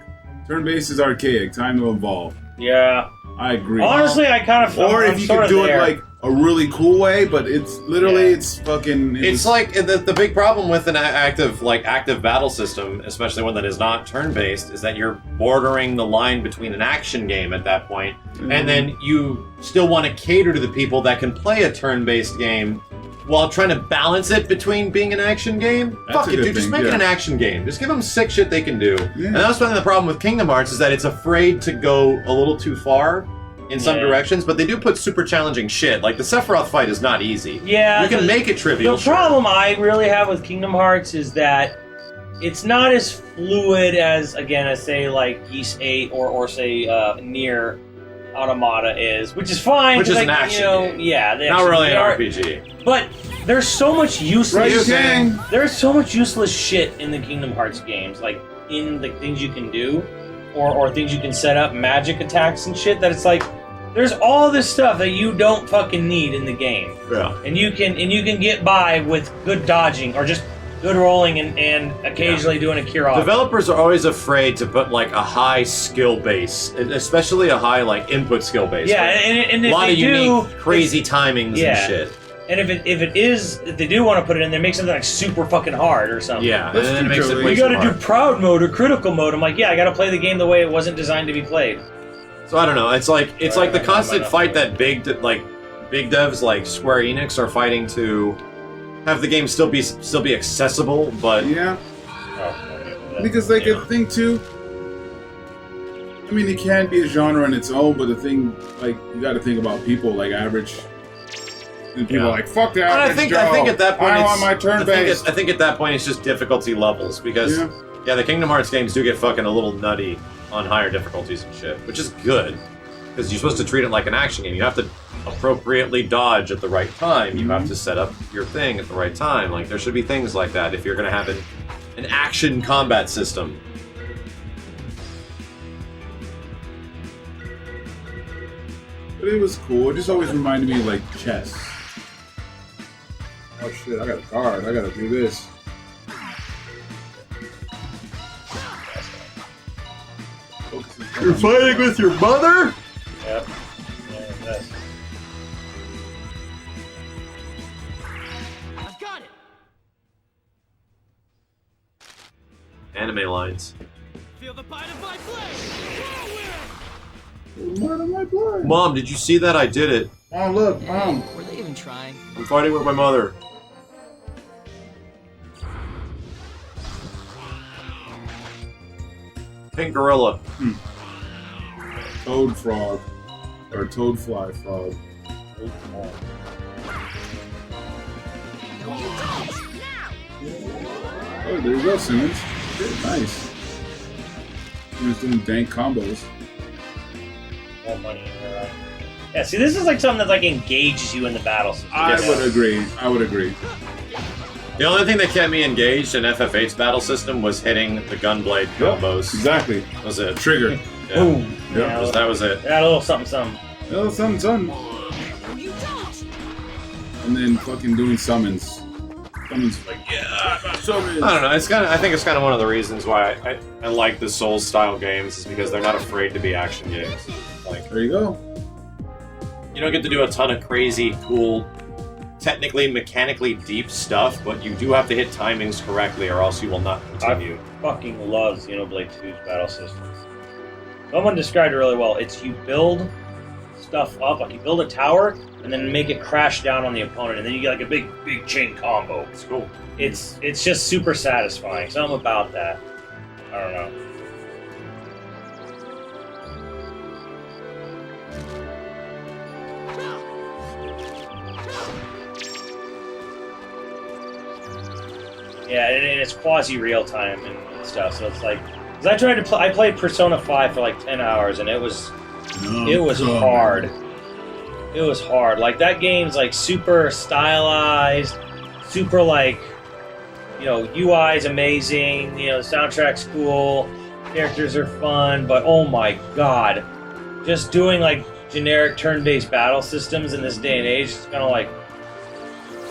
turn-based is archaic. Time to evolve. Yeah. I agree. Honestly, I kind of feel or I'm if you sort could of do there. it like a really cool way, but it's literally Yeah. it's fucking. It's like the big problem with an active battle system, especially one that is not turn-based, is that you're bordering the line between an action game at that point, and then you still want to cater to the people that can play a turn-based game while trying to balance it between being an action game. That's Fuck a it, good dude. Just thing, make it yeah. an action game. Just give them sick shit they can do. Yeah. And that's one of the problem with Kingdom Hearts is that it's afraid to go a little too far in some Yeah. directions, but they do put super challenging shit. Like the Sephiroth fight is not easy. Yeah, You can the- make it trivial. The sure. problem I really have with Kingdom Hearts is that it's not as fluid as, again, I say like Ys 8 or say Nier Automata is, which is fine. Which 'cause, is an like, action you know, game. yeah, they Not actually- really they an are- RPG. But there's so much useless. Right, gang. There's so much useless shit in the Kingdom Hearts games, like in the things you can do, or things you can set up, magic attacks and shit. That it's like there's all this stuff that you don't fucking need in the game, Yeah. and you can get by with good dodging or just good rolling and occasionally doing a cure off. Developers are always afraid to put like a high skill base, especially a high like input skill base. Yeah, right? and if a lot they of unique, crazy timings yeah. and shit. And if they do want to put it in there, make something like super fucking hard or something. Yeah, That's and then it makes it true, way You too gotta do hard. proud mode or critical mode. I'm like, yeah, I gotta play the game the way it wasn't designed to be played. So I don't know. It's like the Right, constant right, fight right. that big devs like Square Enix are fighting to have the game still be accessible, but Yeah, Oh, because like the thing too. I mean, it can be a genre in its own, but the thing, like, you got to think about people, like average. And people are like, fuck that. And I think at that point, I it's, want my turn-based. I think at that point it's just difficulty levels because yeah, the Kingdom Hearts games do get fucking a little nutty on higher difficulties and shit, which is good because you're supposed to treat it like an action game. You have to appropriately dodge at the right time. You have to set up your thing at the right time. Like there should be things like that if you're going to have an action combat system. But it was cool. It just always reminded me of, like, chess. Oh shit, I got a card. I gotta do this. You're fighting with your mother? Yep. Yeah, that's... I've got it. Anime lines. Feel the bite of my blade. What am I playing? Mom, did you see that? I did it. Oh, look, Hey, were they even trying? I'm fighting with my mother. Pink gorilla. Toad frog. Or toadfly frog. Oh, there you go, Simmons. Nice. Simmons doing dank combos. More money in there, right? Yeah, see, this is like something that like engages you in the battle system. I would agree. I would agree. The only thing that kept me engaged in FF8's battle system was hitting the gunblade combos. Exactly. That was it. Trigger. Yeah. Boom. Yeah, That was it. Yeah, a little something, something. Oh, something. And then fucking doing summons. Summons like, yeah, I got summons. I don't know. I think it's kind of one of the reasons why I like the Souls style games is because they're not afraid to be action games. Like There you go. you don't get to do a ton of crazy, cool, technically, mechanically deep stuff, but you do have to hit timings correctly, or else you will not continue. I fucking love Xenoblade 2's battle system. Someone described it really well. It's you build stuff up, like you build a tower, and then make it crash down on the opponent, and then you get like a big chain combo. It's cool. It's just super satisfying. Something about that. I don't know. Yeah, and it's quasi real time and stuff. So it's like, because I tried to play, I played Persona 5 for like 10 hours, and it was hard. It was hard. Like that game's like super stylized, super like, you know, UI's amazing. You know, the soundtrack's cool, characters are fun, but oh my god, just doing like generic turn-based battle systems in this day and age, it's kind of like,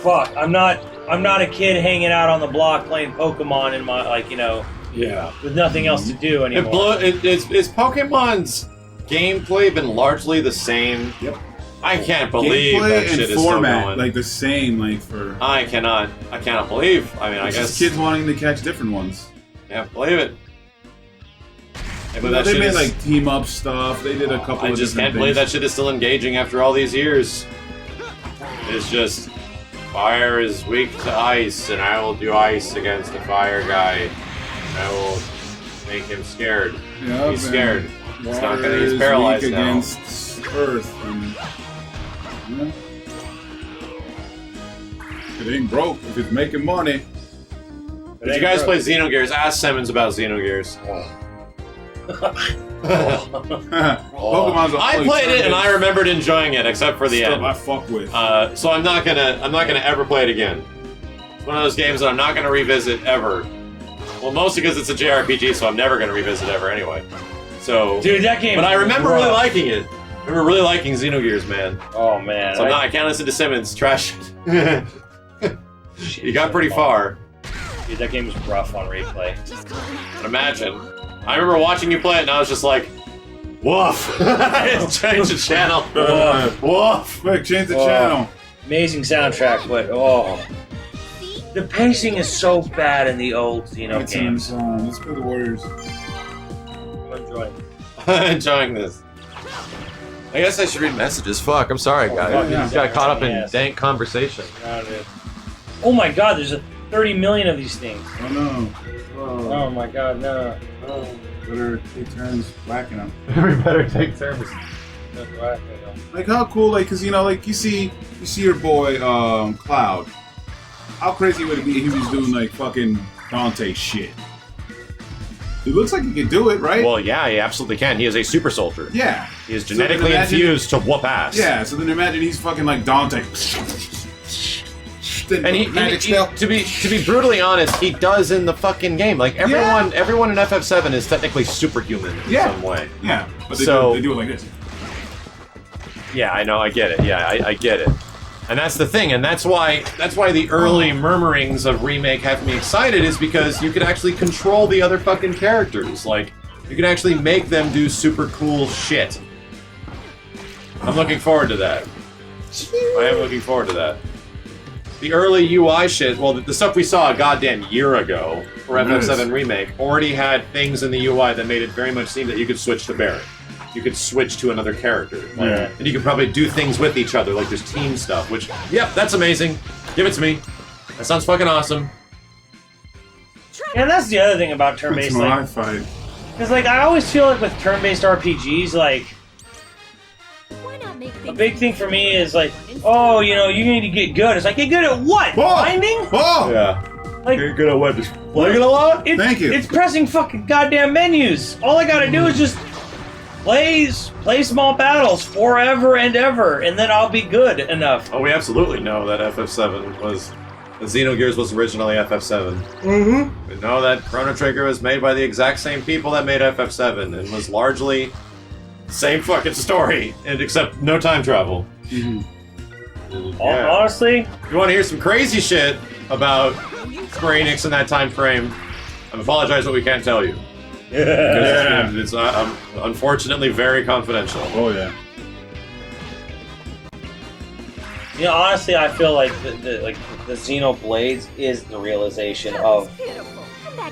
fuck. I'm not a kid hanging out on the block playing Pokemon in my, like, you know, Yeah. with nothing else to do anymore. Is Pokemon's gameplay been largely the same? Yep. I can't believe Gameplay that shit and is format, still going. like the same, like for. I cannot believe. I mean, I It's guess just kids wanting to catch different ones. can't believe it. Yeah, but that They shit made is, like team up stuff. They did a couple. I of just different can't believe that things. shit is still engaging after all these years. It's just fire is weak to ice, and I will do ice against the fire guy. I will make him scared. Yeah, He's man. scared. It's not Water gonna. He's is paralyzed weak now. against Earth. And, yeah. It ain't broke if it's making money. Did you guys play Xenogears? Ask Simmons about Xenogears. Pokemon's I played it and I remembered enjoying it, except for the stuff end. I fuck with. So I'm not gonna ever play it again. It's one of those games that I'm not gonna revisit ever. Well, mostly because it's a JRPG, so I'm never gonna revisit ever anyway. So, Dude, that game. but I remember rough. really liking it. I remember really liking Xenogears, man. Oh man. So I can't listen to Simmons trash it. You got pretty far. Dude, that game was rough on replay. But imagine. I remember watching you play it and I was just like, woof! Change the channel. Woof! Quick, change the channel. Amazing soundtrack, but oh. The pacing is so bad in the old Xeno games. Let's play the Warriors. I'm enjoying it. Enjoying this. I guess I should read messages. Fuck, I'm sorry, guys. yeah. I just got caught up in Yes. dank conversation. Oh my god, there's 30 million of these things. Oh no. Oh my god, no. Better take turns whacking them. We better take turns. Like how cool, like, cause you know, like you see your boy Cloud. How crazy would it be if he was doing like fucking Dante shit? It looks like he could do it, right? Well, yeah, he absolutely can. He is a super soldier. Yeah. He is So genetically then imagine- infused to whoop ass. Yeah. So then imagine he's fucking like Dante. And magic spell. to be brutally honest, he does in the fucking game. Like everyone in FF7 is technically superhuman in some way. Yeah. But they do it like this. Yeah, I know, I get it. Yeah, I get it. And that's the thing, and that's why the early murmurings of Remake have me excited, is because you could actually control the other fucking characters. Like, you can actually make them do super cool shit. I'm looking forward to that. I am looking forward to that. The early UI shit, well, the stuff we saw a goddamn year ago for FF7 Remake already had things in the UI that made it very much seem that you could switch to Barret. You could switch to another character. Like, and you could probably do things with each other, like there's team stuff, which, yep, that's amazing. Give it to me. That sounds fucking awesome. Yeah, that's the other thing about turn-based, like, fight. because like I always feel like with turn-based RPGs, like a big thing for me is like, oh, you know, you need to get good. It's like, get good at what? Finding? Oh! Yeah. Like, You're good at what? Just playing it a lot? Thank you. It's pressing fucking goddamn menus. All I gotta do is just play small battles forever and ever, and then I'll be good enough. Oh, we absolutely know that FF7 was... The Xenogears was originally FF7. Mm-hmm. We know that Chrono Trigger was made by the exact same people that made FF7, and was largely the same fucking story, and except no time travel. Yeah. Honestly, If you want to hear some crazy shit about Square Enix in that time frame, I apologize, but we can't tell you. Because it's unfortunately very confidential. Oh yeah. you know, honestly, I feel like the Xenoblades is the realization of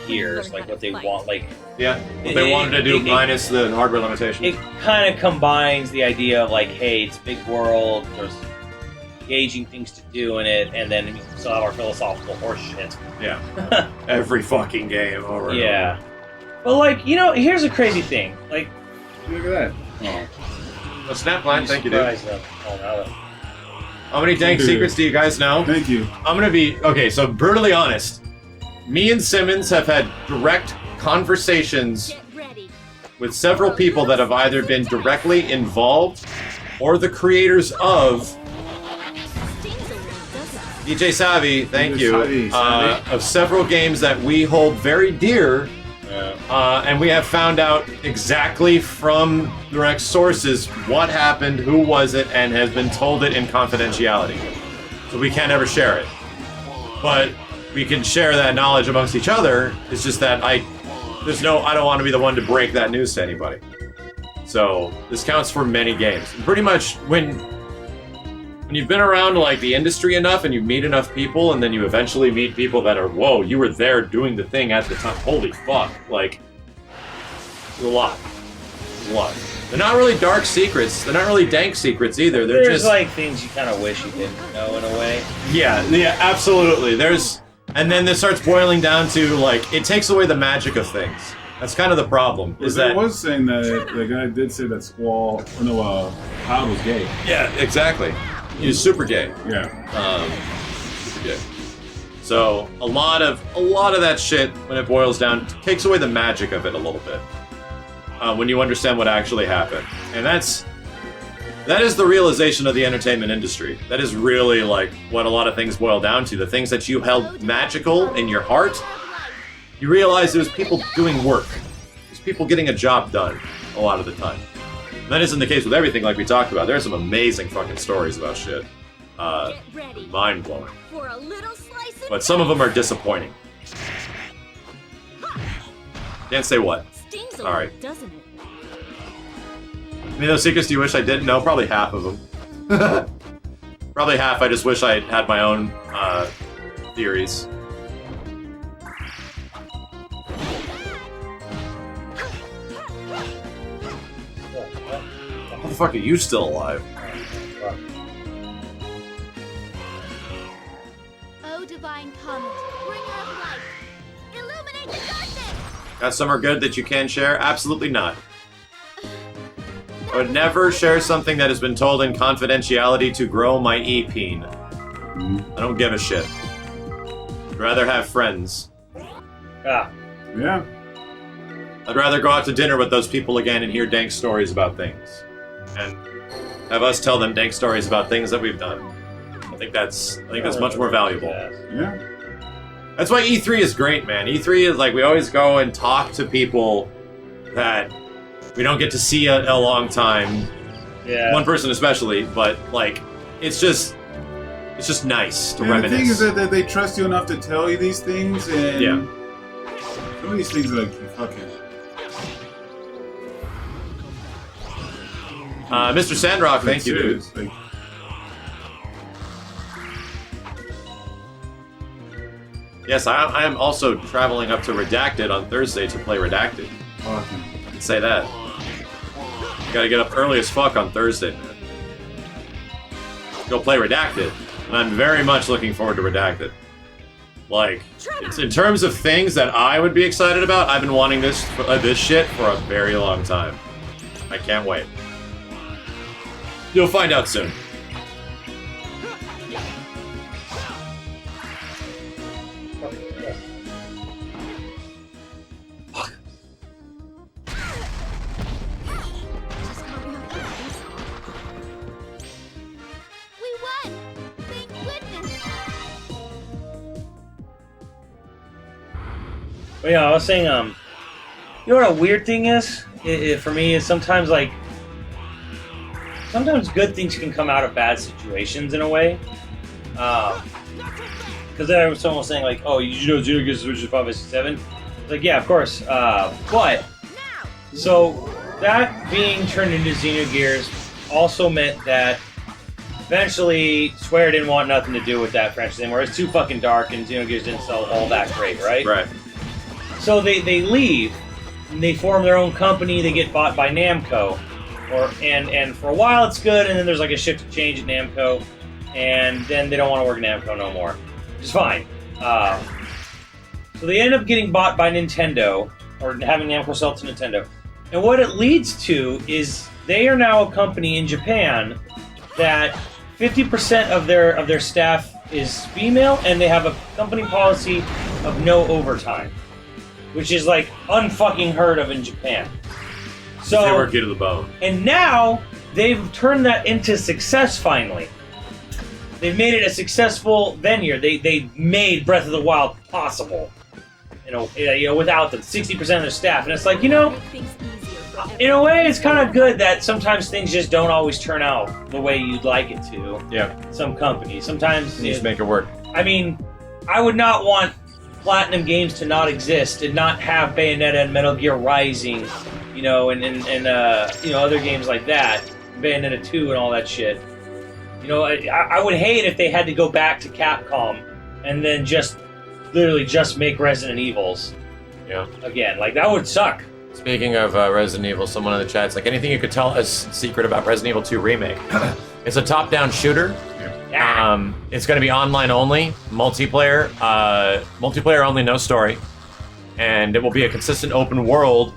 Gears, like what they want, like. Yeah, what they wanted to do minus the hardware limitation. It kind of combines the idea of like, hey, it's a big world, there's engaging things to do in it, and then we still have our philosophical horse shit. Yeah. Every fucking game over and Yeah. But like, you know, here's a crazy thing. Like, Look at that. over. A snapline, thank you, dude. surprised them. Oh, no. How many dank secrets do you guys know? Thank you. I'm gonna be... Okay, so brutally honest. Me and Simmons have had direct conversations with several people that have either been directly involved or the creators of DJ Savvy, thank you, of several games that we hold very dear, and we have found out exactly from direct sources what happened, who was it, and has been told it in confidentiality. So we can't ever share it. But we can share that knowledge amongst each other. It's just that I don't want to be the one to break that news to anybody. So this counts for many games. And pretty much when you've been around like the industry enough and you meet enough people, and then you eventually meet people that are, whoa, you were there doing the thing at the time. Holy fuck! Like, there's a lot. There's a lot. They're not really dark secrets. They're not really dank secrets either. They're There's just like things you kind of wish you didn't know in a way. yeah, absolutely. And then this starts boiling down to, like, it takes away the magic of things. That's kind of the problem. I was saying that the guy did say that Cloud was gay. Yeah, exactly. He's super gay. Yeah. Super gay. So a lot of that shit, when it boils down, takes away the magic of it a little bit. When you understand what actually happened, and that is the realization of the entertainment industry. That is really like what a lot of things boil down to. The things that you held magical in your heart, you realize it was people doing work. It was people getting a job done a lot of the time. And that isn't the case with everything like we talked about. There's some amazing fucking stories about shit. Mind-blowing. But some of them are disappointing. Can't say what. Stings a All right. lot, doesn't it? Any of those secrets do you wish I didn't know? Probably half of them. Probably half I just wish I had my own theories. How the fuck are you still alive? Oh, divine comet, bringer of light, illuminate the darkness! Got somewhere good that you can share? Absolutely not. I would never share something that has been told in confidentiality to grow my e-peen. I don't give a shit. I'd rather have friends. Ah. Yeah. I'd rather go out to dinner with those people again and hear dank stories about things. And have us tell them dank stories about things that we've done. I think that's much more valuable. Yeah. That's why E3 is great, man. E3 is like, we always go and talk to people that we don't get to see a long time. Yeah. One person especially, but like, it's just nice to reminisce. The thing is that they trust you enough to tell you these things, and Yeah. some of these things are like, you fucking... Mr. Sandrock, thank you, dude. Serious, like, Yes, I am also traveling up to Redacted on Thursday to play Redacted. fucking... I can say that. Gotta get up early as fuck on Thursday, man. Go play Redacted. And I'm very much looking forward to Redacted. Like, it's, in terms of things that I would be excited about, I've been wanting this shit for a very long time. I can't wait. You'll find out soon. Just hurry up, please. We won! Thank goodness! But yeah, I was saying, you know what a weird thing is? For me, is sometimes like, sometimes good things can come out of bad situations in a way. Because there was someone saying like, oh, you know Xenogears Switch 5 vs 7? Like, yeah, of course. But so that being turned into Xenogears also meant that eventually Square didn't want nothing to do with that franchise anymore. It's too fucking dark, and Xenogears didn't sell all that great, right? Right. So they leave, and they form their own company. They get bought by Namco, and for a while it's good, and then there's like a shift to change at Namco, and then they don't want to work at Namco no more, which is fine. So they end up getting bought by Nintendo, or having Namco sell to Nintendo, and what it leads to is they are now a company in Japan that 50% of their staff is female, and they have a company policy of no overtime, which is like unfucking heard of in Japan. So They work you to the bone. and now they've turned that into success finally. They've made it a successful venue. They made Breath of the Wild possible. You know, without them, 60% of their staff, and it's like, you know, Make things easier for in a way, it's kind of good that sometimes things just don't always turn out the way you'd like it to. Yeah. Some companies, sometimes You just make it work. I mean, I would not want Platinum Games to not exist and not have Bayonetta and Metal Gear Rising, you know, and other games like that, Bayonetta 2 and all that shit. You know, I would hate if they had to go back to Capcom and then literally just make Resident Evils. Yeah. Again, like that would suck. Speaking of Resident Evil, someone in the chat's like, anything you could tell us secret about Resident Evil 2 Remake? It's a top-down shooter. Yeah. It's going to be online only, multiplayer only, no story, and it will be a consistent open world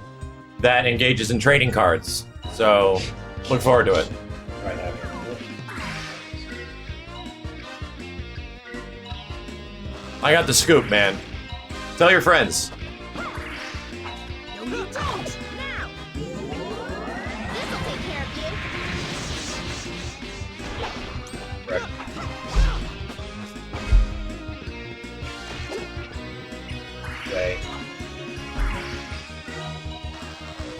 that engages in trading cards. So, look forward to it. Right now. I got the scoop, man. Tell your friends. No, you don't! Now! This'll take care of you! Right. Okay.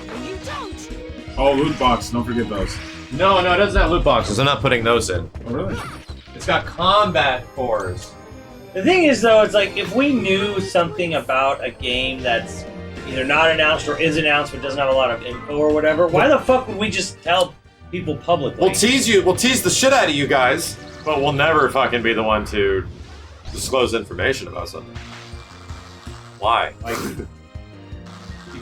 No, you don't! Oh, loot box. Don't forget those. No, it doesn't have loot boxes. I'm not putting those in. Oh, really? It's got combat cores. The thing is, though, it's like if we knew something about a game that's either not announced or is announced but doesn't have a lot of info or whatever, why the fuck would we just tell people publicly? We'll tease the shit out of you guys, but we'll never fucking be the one to disclose information about something. Why? Like,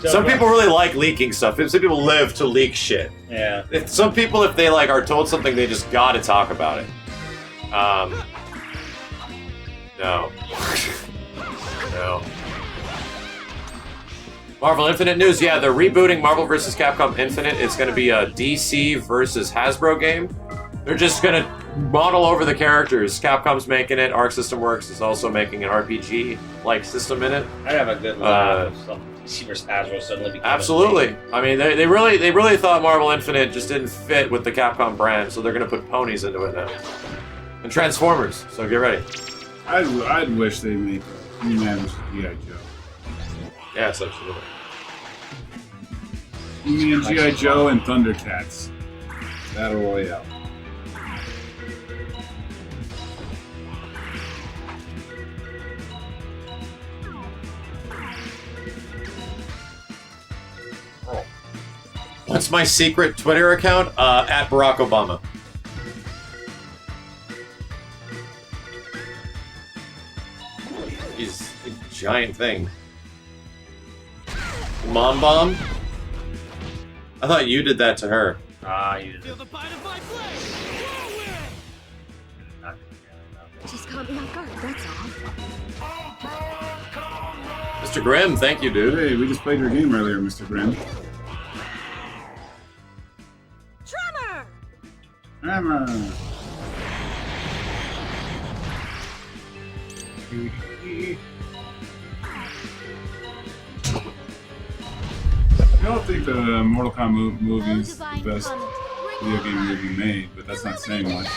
some people really like leaking stuff. Some people live to leak shit. Yeah. Some people, if they like are told something, they just gotta talk about it. No. No. Marvel Infinite news. Yeah, they're rebooting Marvel vs. Capcom Infinite. It's going to be a DC versus Hasbro game. They're just going to model over the characters. Capcom's making it. Arc System Works is also making an RPG-like system in it. I'd have a good laugh if some DC vs. Hasbro suddenly became Absolutely. I mean, they really thought Marvel Infinite just didn't fit with the Capcom brand, so they're going to put ponies into it now. And Transformers, so get ready. I'd wish they made He-Man vs. G.I. Joe. Yes, absolutely. He-Man, G.I. Joe, and Thundercats. Battle Royale. What's my secret Twitter account? At Barack Obama. He's a giant thing. Mom bomb? I thought you did that to her. You did. Feel the bite of my blade. Just caught me off guard, that's all. Mr. Grimm, thank you, dude. Hey, we just played your game earlier, Mr. Grimm. Tremor! Hammer. I don't think the Mortal Kombat movie is the best video game movie made, but that's not saying much.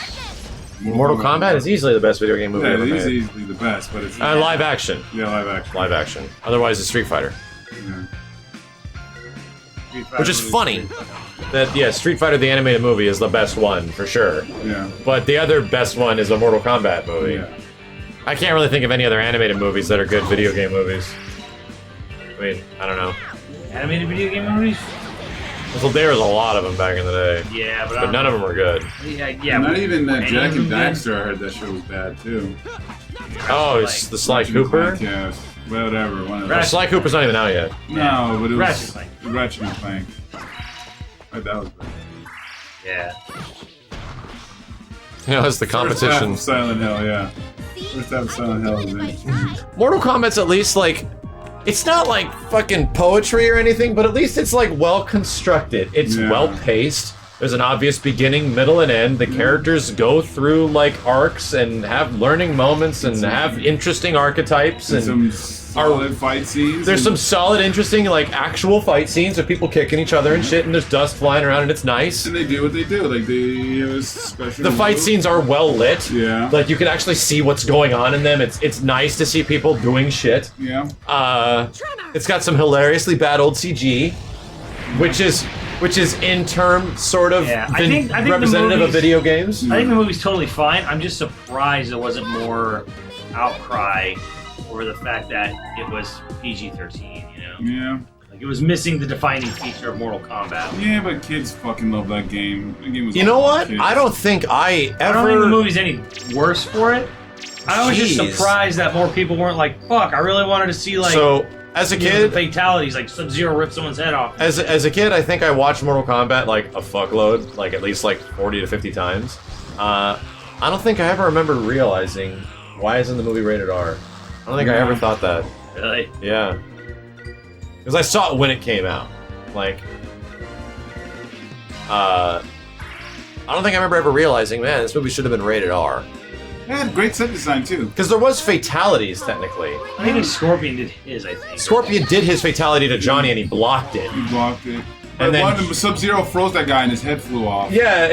Mortal Kombat is easily the best video game movie ever it is made. easily the best, but it's Live action. Yeah, live action. Live action. Otherwise, it's Street Fighter. Yeah. Which is funny. That, yeah, Street Fighter the animated movie is the best one, for sure. Yeah. But the other best one is a Mortal Kombat movie. Yeah. I can't really think of any other animated movies that are good video game movies. I mean, I don't know. Animated video game movies? Well, there was a lot of them back in the day. Yeah, But none of them were good. Yeah, Not even that any Jack of them and Daxter, I heard that show was bad too. Oh, it's the Sly Ratchet and Cooper? Clank, yeah, whatever. One of No, those. Sly Cooper's not even out yet. No, but it was Ratchet and Clank. Ratchet and Clank. That was bad. Yeah. You know, it's the First half competition. of Silent Hill, yeah. First half of Silent Hill is in. Mortal Kombat's at least like, it's not like fucking poetry or anything, but at least it's like well constructed. It's Yeah. well paced. There's an obvious beginning, middle, and end. The characters go through like arcs and have learning moments and have interesting archetypes And and some solid fight scenes. there's some and, solid, interesting like actual fight scenes with people kicking each other and shit, and there's dust flying around and it's nice. and they do what they do. Like it was special. The fight scenes are well lit. Yeah. Like you can actually see what's going on in them. It's nice to see people doing shit. Yeah. It's got some hilariously bad old CG, which is in turn sort of Yeah, I think the representative of movies- video games. I think the movie's totally fine. I'm just surprised there wasn't more outcry over the fact that it was PG-13, you know? Yeah. Like, it was missing the defining feature of Mortal Kombat. Yeah, but kids fucking love that game. The game was You know all for what? kids. I don't think I I don't think ever. the movie's any worse for it. I was just Jeez. surprised that more people weren't like, fuck, I really wanted to see, like, So as a you know, kid, the fatalities, like Sub-Zero ripped someone's head off. as a kid, I think I watched Mortal Kombat like a fuckload, like at least like 40 to 50 times. I don't think I ever remember realizing why isn't the movie rated R. I don't think I ever thought that. Really? Yeah. Because I saw it when it came out. Like, I don't think I remember ever realizing, man, this movie should have been rated R. It had great set design too. Because there was fatalities, technically. I think Scorpion did his, I think. Scorpion did his fatality to Johnny and he blocked it. He blocked it. And But then- one of them, Sub-Zero froze that guy and his head flew off. Yeah,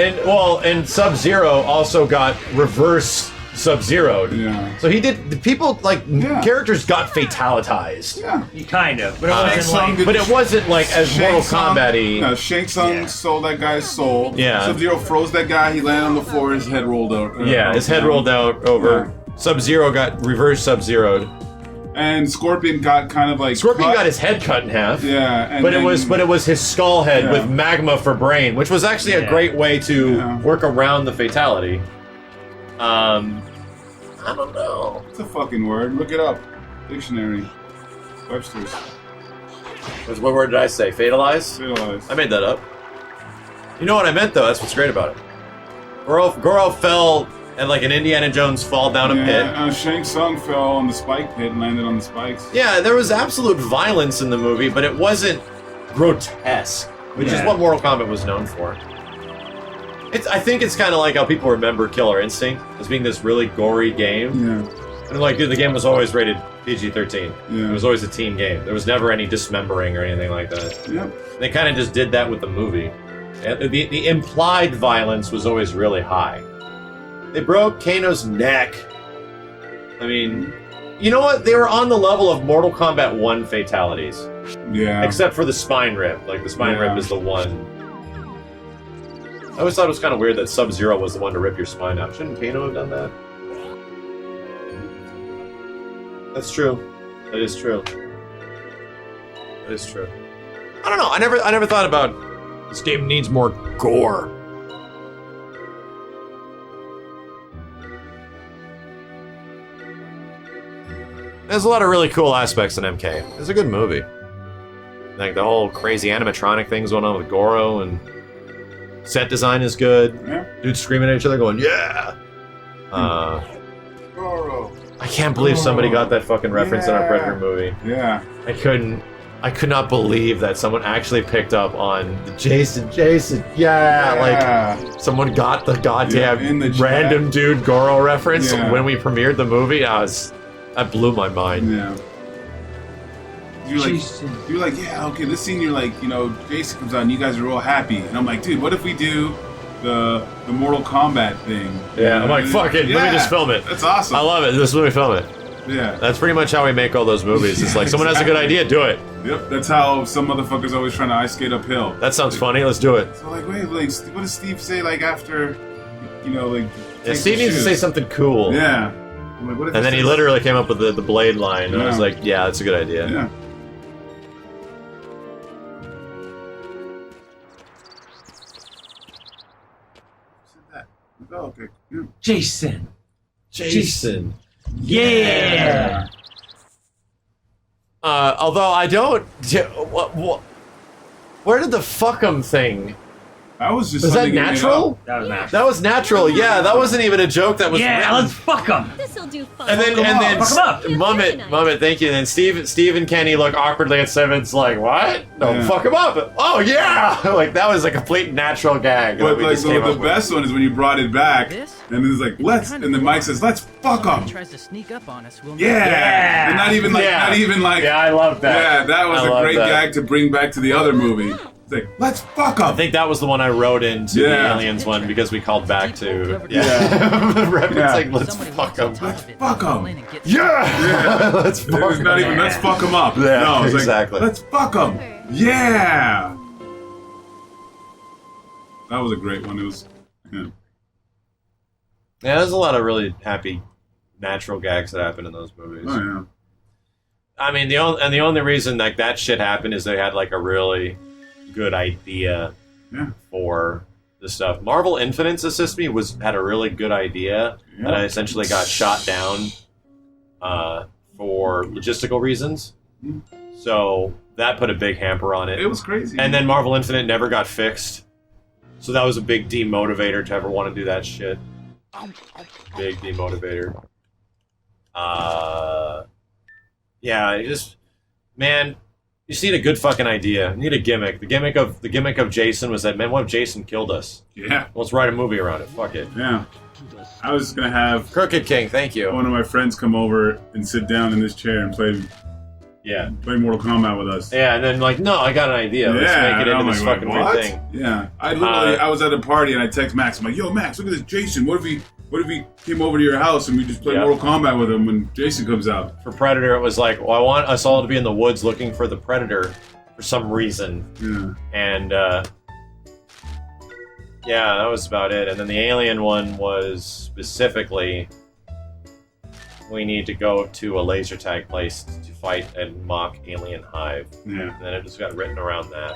and Sub-Zero also got reverse Sub-Zero'd. Yeah. So he did, the people, like, Yeah. characters got fatalitized. Yeah. Kind of, but it Uh, wasn't Shang like... Tsung But it wasn't like as Mortal Kombat-y. No, Shang Tsung Yeah. sold that guy's soul. Yeah. Sub-Zero froze that guy. He landed on the floor. His head rolled out. Yeah, his head rolled out over. Sub-Zero got reverse Sub-Zero'd. And Scorpion got kind of like Scorpion got his head cut in half. Yeah, but it was his skull head with magma for brain, which was actually a great way to work around the fatality. I don't know. It's a fucking word. Look it up. Dictionary. Webster's. What word did I say? Fatalize? Fatalize. I made that up. You know what I meant though? That's what's great about it. Goro fell and like an Indiana Jones fall down a pit. Shang Tsung fell on the spike pit and landed on the spikes. Yeah, there was absolute violence in the movie, but it wasn't grotesque, which is what Mortal Kombat was known for. I think it's kind of like how people remember Killer Instinct as being this really gory game. Yeah. And like, dude, the game was always rated PG-13. Yeah. It was always a teen game. There was never any dismembering or anything like that. Yep. They kind of just did that with the movie. And the implied violence was always really high. They broke Kano's neck. I mean, you know what? They were on the level of Mortal Kombat 1 fatalities. Yeah. Except for the spine rip. Like, the spine rip is the one. I always thought it was kind of weird that Sub-Zero was the one to rip your spine out. Shouldn't Kano have done that? That's true. That is true. That is true. I don't know. I never thought about this game needs more gore. There's a lot of really cool aspects in MK. It's a good movie. Like the whole crazy animatronic things going on with Goro, and set design is good. Yeah. Dudes screaming at each other going, yeah! Goro. I can't believe somebody got that fucking reference in our Predator movie. Yeah. I could not believe that someone actually picked up on the Jason, like someone got the goddamn random dude Goro reference when we premiered the movie. That blew my mind. Yeah. You're like, yeah, okay, this scene, you're like, Jason comes out and you guys are real happy. And I'm like, dude, what if we do the Mortal Kombat thing? Yeah, I'm like, fuck it, let me just film it. That's awesome. I love it, just let me film it. Yeah. That's pretty much how we make all those movies. It's like, someone has a good idea, do it. Yep, that's how some motherfuckers always trying to ice skate uphill. That sounds funny, let's do it. So like, wait, like, what does Steve say, like, after, Yeah, Steve needs to say something cool. Yeah. Like, what if and then he literally came up with the blade line, and I was like, yeah, that's a good idea. Yeah. Oh, okay. Yeah. Jason. Yeah. Although I don't. Where did the fuck'em thing? I was just. Was that natural? That was natural. That was natural. Yeah, that wasn't even a joke. That was. Yeah, written. let's fuck them. This'll do fun. And then fuck 'em up. Mummet, thank you. And then Steve and Kenny look awkwardly at Simmons, like, what? No, fuck him up. Oh yeah, like that was a complete natural gag. But like the best one is when you brought it back, and it's like let's, and then Mike says, "Let's fuck him." Tries to sneak up on us. Yeah. And not even like. Yeah, I love that. Yeah, that was a great gag to bring back to the other movie. It's like, let's fuck him. I think that was the one I wrote into the Aliens one because we called back to referencing let's fuck him. Let's fuck him. Yeah. Let's fuck him. It's not even let's fuck him up. Yeah, no, it's exactly. Like, let's fuck him. Yeah. That was a great one. It was. Yeah, there's a lot of really happy, natural gags that happen in those movies. Oh yeah. I mean, the only reason like that shit happened is they had like a really good idea for the stuff. Marvel Infinite's Assist Me had a really good idea that I essentially got shot down for logistical reasons. So that put a big hamper on it. It was crazy. And then Marvel Infinite never got fixed. So that was a big demotivator to ever want to do that shit. Big demotivator. Yeah, man, you just need a good fucking idea. You need a gimmick. The gimmick of Jason was that, man, what if Jason killed us? Yeah. Let's write a movie around it. Fuck it. Yeah. I was gonna have Crooked King, thank you. One of my friends come over and sit down in this chair and play Mortal Kombat with us. Yeah, and then like, no, I got an idea. Let's make it into this fucking weird thing. Yeah. I was at a party and I text Max. I'm like, yo, Max, look at this Jason. What if he came over to your house and we just played Mortal Kombat with him when Jason comes out? For Predator, it was like, well, I want us all to be in the woods looking for the Predator for some reason. Yeah. And, yeah, that was about it. And then the Alien one was specifically we need to go to a laser tag place to fight and mock alien hive. Yeah. And then it just got written around that.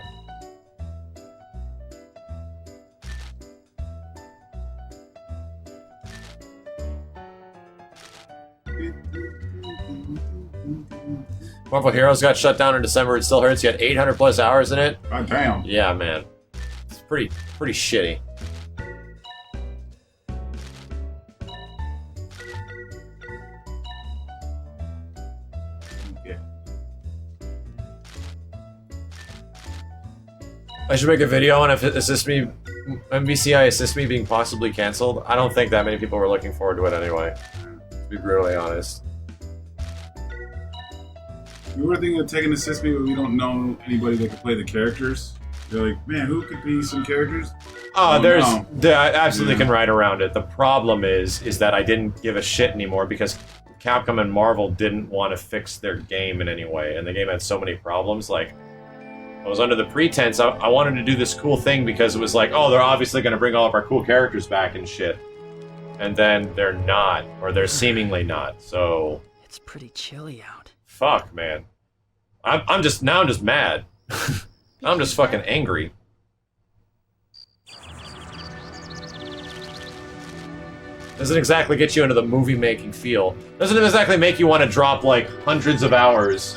Marvel Heroes got shut down in December. It still hurts. You had 800 plus hours in it. God damn. Yeah, man. It's pretty shitty. Yeah. I should make a video on if MVCI Assist Me being possibly canceled. I don't think that many people were looking forward to it anyway, to be brutally honest. We were thinking of taking Assist Me, but we don't know anybody that could play the characters. They're like, man, who could be some characters? I absolutely Yeah. can write around it. The problem is that I didn't give a shit anymore because Capcom and Marvel didn't want to fix their game in any way, and the game had so many problems. Like, I was under the pretense I wanted to do this cool thing because it was like, oh, they're obviously going to bring all of our cool characters back and shit. And then they're not, or they're seemingly not, so... It's pretty chilly out. Fuck, man. I'm just mad. I'm just fucking angry. Doesn't exactly get you into the movie-making feel. Doesn't exactly make you want to drop, like, hundreds of hours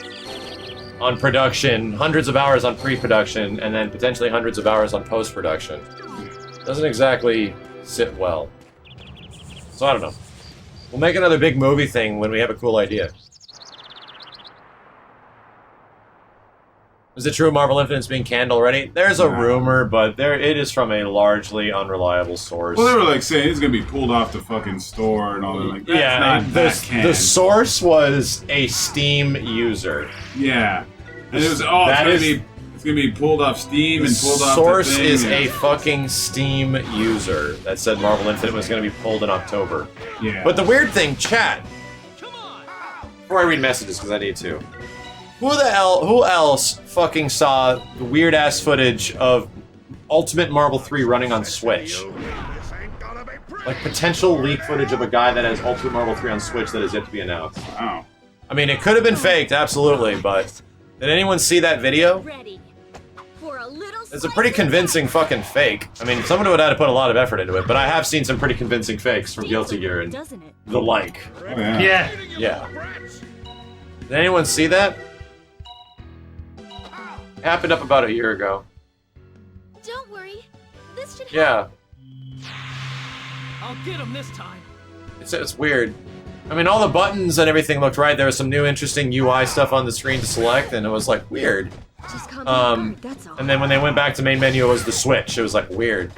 on production, hundreds of hours on pre-production, and then potentially hundreds of hours on post-production. Doesn't exactly sit well. So I don't know. We'll make another big movie thing when we have a cool idea. Is it true Marvel Infinite's being canned already? There's a rumor, but it is from a largely unreliable source. Well, they were like saying it's gonna be pulled off the fucking store and all that. Like, that's yeah, not that canned. the source was a Steam user. Yeah, and it was it's gonna be pulled off Steam and pulled off. The source thing, is and- a fucking Steam user that said Marvel Infinite was going to be pulled in October. Yeah. But the weird thing, chat. Before I read messages, because I need to. Who else fucking saw the weird ass footage of Ultimate Marvel 3 running on Switch? Like potential leak footage of a guy that has Ultimate Marvel 3 on Switch that is yet to be announced. Wow. I mean, it could have been faked, absolutely, but did anyone see that video? Ready for a little It's a pretty convincing fucking fake. I mean, someone would have to put a lot of effort into it, but I have seen some pretty convincing fakes from Guilty Gear and doesn't it? the like. Oh, yeah. Yeah. Yeah. Did anyone see that? It happened up about a year ago. Don't worry. This should help. Yeah. I'll get him this time. It's weird. I mean, all the buttons and everything looked right. There was some new interesting UI stuff on the screen to select, and it was like weird. Just caught me off guard, that's all. And then when they went back to main menu, it was the Switch. It was like weird.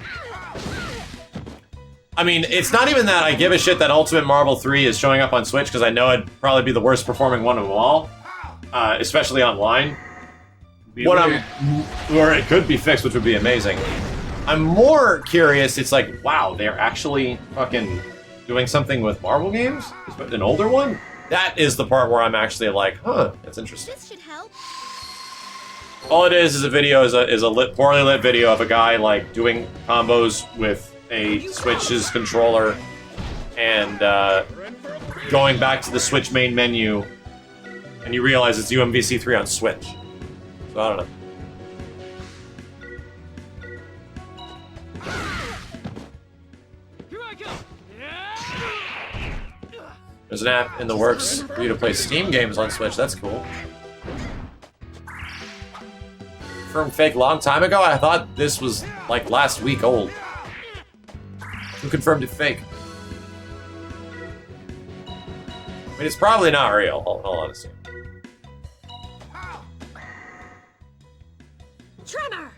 I mean, it's not even that I give a shit that Ultimate Marvel 3 is showing up on Switch, because I know it'd probably be the worst performing one of them all, especially online. Or it could be fixed, which would be amazing. I'm more curious, it's like, wow, they're actually fucking doing something with Marvel games? An older one? That is the part where I'm actually like, huh, that's interesting. This should help. All it is a video, is a poorly lit video of a guy, like, doing combos with a Switch's controller and going back to the Switch main menu, and you realize it's UMVC3 on Switch. So I don't know. Here I go. There's an app in the works for you to play Steam games on Switch. That's cool. Confirmed fake long time ago? I thought this was like last week old. Who confirmed it fake? I mean, it's probably not real. Hold on a second. Tremor!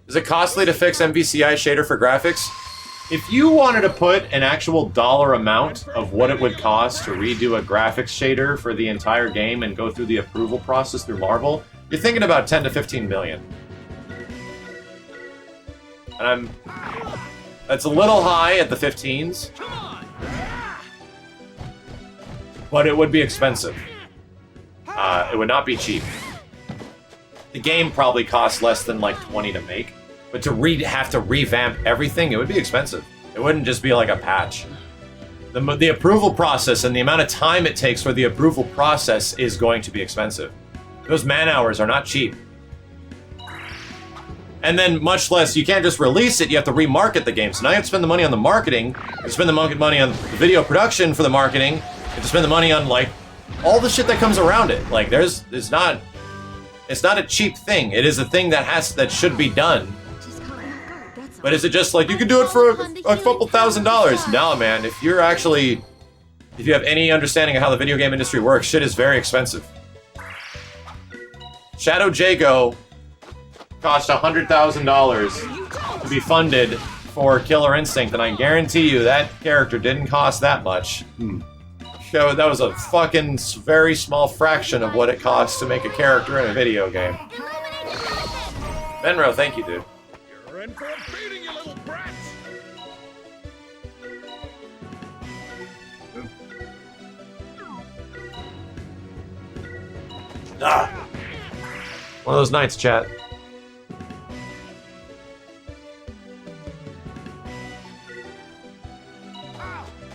Is it costly to fix MVCI shader for graphics? If you wanted to put an actual dollar amount of what it would cost to redo a graphics shader for the entire game and go through the approval process through Marvel, you're thinking about 10 to 15 million. And that's a little high at the 15s, but it would be expensive. It would not be cheap. The game probably costs less than like 20 to make, But to have to revamp everything, it would be expensive. It wouldn't just be like a patch. The approval process and the amount of time it takes for the approval process is going to be expensive. Those man hours are not cheap. And then much less, you can't just release it, you have to remarket the game. So now you have to spend the money on the marketing, you have to spend the money on the video production for the marketing, you have to spend the money on, like, all the shit that comes around it. Like, it's not a cheap thing. It is a thing that should be done. But is it just like, you can do it for a couple $1,000s? No, man. If you have any understanding of how the video game industry works, shit is very expensive. Shadow Jago cost $100,000 to be funded for Killer Instinct, and I guarantee you that character didn't cost that much. So that was a fucking very small fraction of what it costs to make a character in a video game. Benro, thank you, dude. You're in for a beating, you little brats! Ah. One of those nights, chat.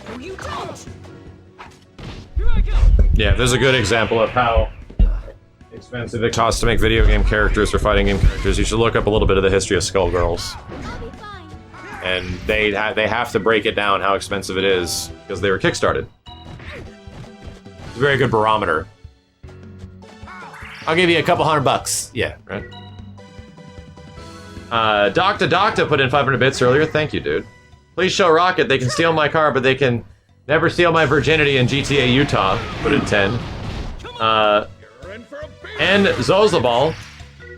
No, you don't. Yeah, there's a good example of how expensive it costs to make video game characters or fighting game characters. You should look up a little bit of the history of Skullgirls. And they have to break it down how expensive it is because they were kickstarted. It's a very good barometer. I'll give you a couple $100. Yeah, right. Docta put in 500 bits earlier. Thank you, dude. Please show Rocket. They can steal my car, but they can never steal my virginity in GTA Utah. Put in 10. And Zozlaball.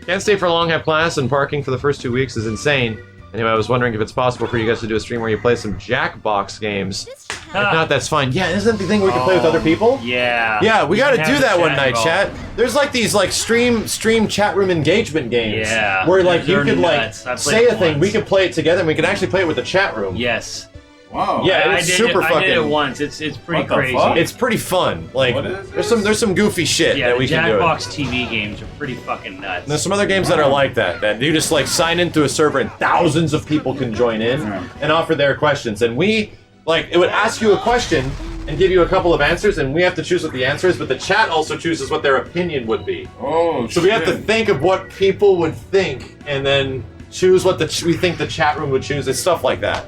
Can't stay for long, have class, and parking for the first 2 weeks is insane. Anyway, I was wondering if it's possible for you guys to do a stream where you play some Jackbox games. If not, that's fine. Yeah, isn't that the thing we can play with other people? Yeah. Yeah, we gotta do that one night, involved. chat. There's like these like stream chat room engagement games. Yeah. Where like you They're could like nuts. I played say a it thing, once. we could play it together, and we can actually play it with the chat room. Yes. Wow. Yeah, I it's did super it, fucking. I did it once. It's pretty What the crazy. fuck? It's pretty fun. Like What is there's some goofy shit Yeah, that the we can do. Jackbox TV games are pretty fucking nuts. And there's some other games that are like that you just like sign into a server and thousands of people can join in and offer their questions. And we like it would ask you a question and give you a couple of answers, and we have to choose what the answer is, but the chat also chooses what their opinion would be. Oh, So we have to think of what people would think and then choose what we think the chat room would choose. It's stuff like that.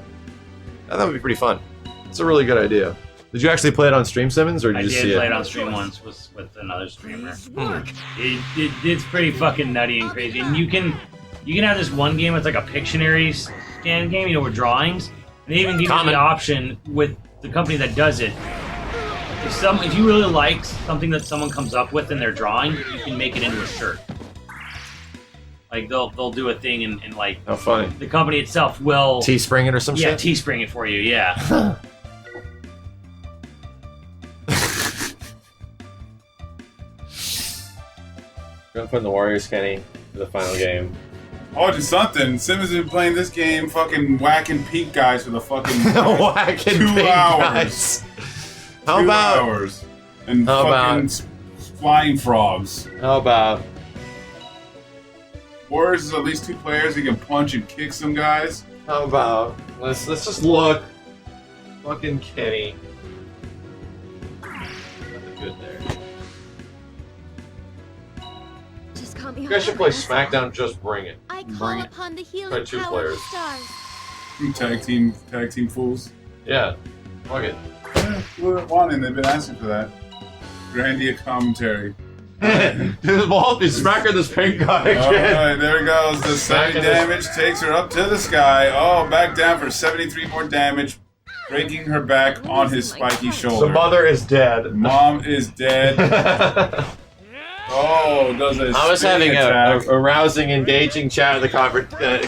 That would be pretty fun. It's a really good idea. Did you actually play it on stream, Simmons, or did I you just did see play it? it on stream once with another streamer. It's pretty fucking nutty and crazy. And you can have this one game. It's like a Pictionary scan game, with drawings. And they even give you Common. the option with the company that does it. If you really like something that someone comes up with in their drawing, you can make it into a shirt. Like they'll do a thing and like How funny. the company itself will Teespring it or some yeah shit? Teespring it for you. Yeah. Gonna put in the Warriors, Kenny, for the final game. Oh, just something. Simmons has been playing this game, fucking whacking pink guys for the fucking Whacking 2 pink hours. guys. How 2 about? hours. And How fucking about- flying frogs. How about? Warriors is at least 2 players. He can punch and kick some guys. How about? Let's just look. Fucking Kenny. Nothing good there. Just call me You guys should play Holocaust. SmackDown. Just bring it. I Bring call it. upon the Try healing 2 power players. of the stars. You tag team fools. Yeah. Fuck it. We're wanting. They've been asking for that. Grandia commentary. Dude, Walt is smacking this pink guy All again. right, there goes. The 70 Smacking damage takes her up to the sky. Oh, back down for 73 more damage, breaking her back on his spiky The shoulder. mother is dead. Mom is dead. Oh, does a I was having spinning a attack. rousing, engaging chat in the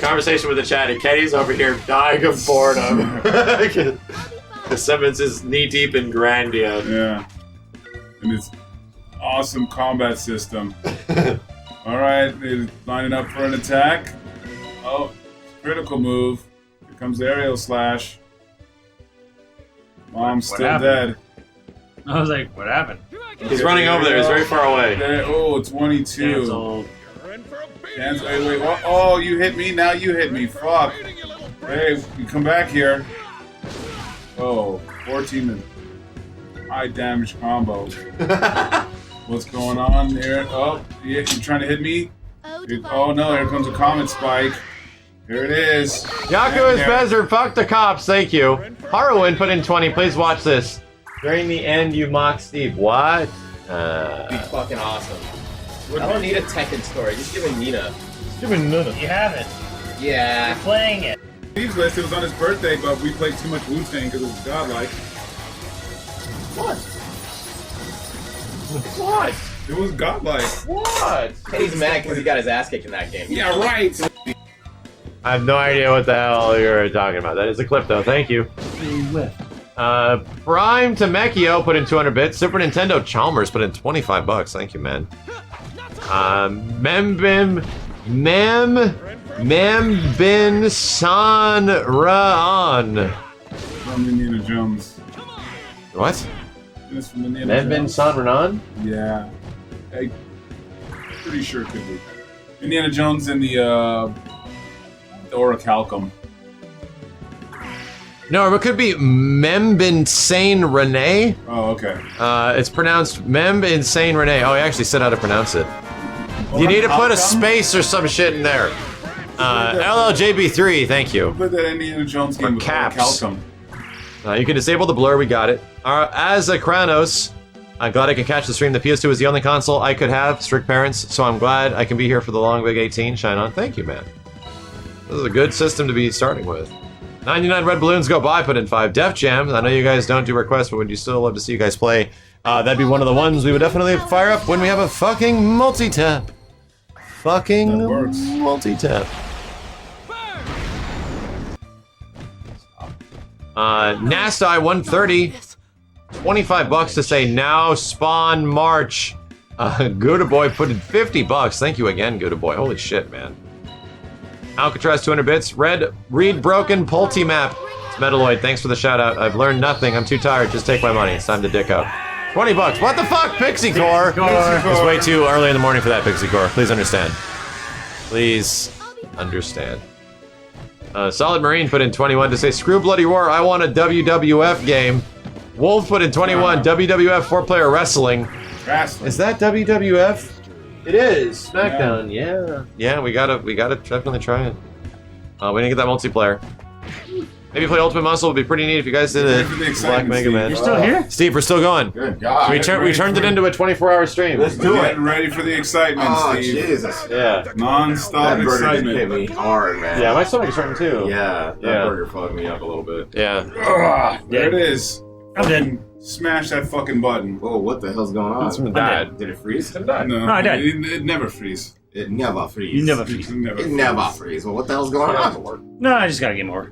conversation with the chat, and Kenny's over here dying of boredom. Because Simmons is knee deep in Grandia. Yeah. And it's awesome combat system. Alright, they're lining up for an attack. Oh, critical move. Here comes the aerial slash. Mom's What still happened? dead. I was like, what happened? He's running over there. He's very far away. There, oh, 22. Canceled. in for a beating, Chance, you wait, little wait. Oh, you hit me. Now you hit me. Fuck. beating, you little Hey, brats. you come back here. Oh, 14 and high damage combos. What's going on here? Oh, you trying to hit me? Oh, divine Oh no, here comes a comet spike. Here it is. Yaku is Bezer, fuck the cops, thank you. Harrowin put in 20, please watch this. During the end, you mock Steve. What? Be fucking awesome. I don't need a Tekken story. Just give it Nina. You haven't. Yeah. You're playing it. Steve's list, it was on his birthday, but we played too much Wu-Tang because it was godlike. What? What? It was godlike. What? He's mad because he got his ass kicked in that game. Yeah, right. I have no idea what the hell you're talking about. That is a clip, though. Thank you. Prime Temekio put in 200 bits. Super Nintendo Chalmers put in 25 bucks. Thank you, man. Membin Sanraan. From Indiana Jones. What? It's from Indiana Membin Jones. Sanraan? Yeah. I'm pretty sure it could be. Indiana Jones and the Orichalcum. No, it could be Membin Sane Rene. Oh, okay. It's pronounced Memb Insane Renee. Oh, he actually said how to pronounce it. You need to put a space or some shit in there. LLJB3, thank you. Put that Indiana Jones game with caps. Orichalcum. You can disable the blur, we got it. As a Kranos, I'm glad I can catch the stream. The PS2 is the only console I could have, strict parents, so I'm glad I can be here for the long big 18. Shine on. Thank you, man. This is a good system to be starting with. 99 red balloons go by, put in 5. Def Jam, I know you guys don't do requests, but would you still love to see you guys play? That'd be one of the ones we would definitely fire up when we have a fucking multi-tap. Fucking That works. multi-tap. Nasty 130, 25 bucks to say now spawn March. Gouda Boy put in 50 bucks. Thank you again, Gouda Boy. Holy shit, man. Alcatraz 200 bits. Read broken Pulte map. It's Metaloid. Thanks for the shout out. I've learned nothing. I'm too tired. Just take my money. It's time to dick up. 20 bucks. What the fuck? Pixie Core. It's way too early in the morning for that, Pixie Core. Please understand. Please understand. Solid Marine put in 21 to say, screw Bloody War, I want a WWF game. Wolf put in 21, WWF 4-player wrestling. Wrestling. Is that WWF? It is. SmackDown, yeah. Yeah, we gotta definitely try it. We didn't get that multiplayer. Maybe play Ultimate Muscle would be pretty neat if you guys did it. Ready for the Black excitement, Mega Steve. Man. You're Still here? Steve, we're still going. Good God. We turned it into a 24-hour stream. Let's do it. Getting ready for the excitement, Oh, Steve. Jesus. Yeah. Non-stop That burger just hit excitement. me hard, man. Yeah, my stomach is hurting too. Yeah, that Yeah. burger fucked me up a little bit. Yeah. There it is. I'm dead. Smash that fucking button. Whoa, what the hell's going on? It's been bad. Did it freeze? No, I died. it never freeze. It never freeze. You never It freeze. never It never freeze. Well, what the hell's going on? No, I just gotta get more.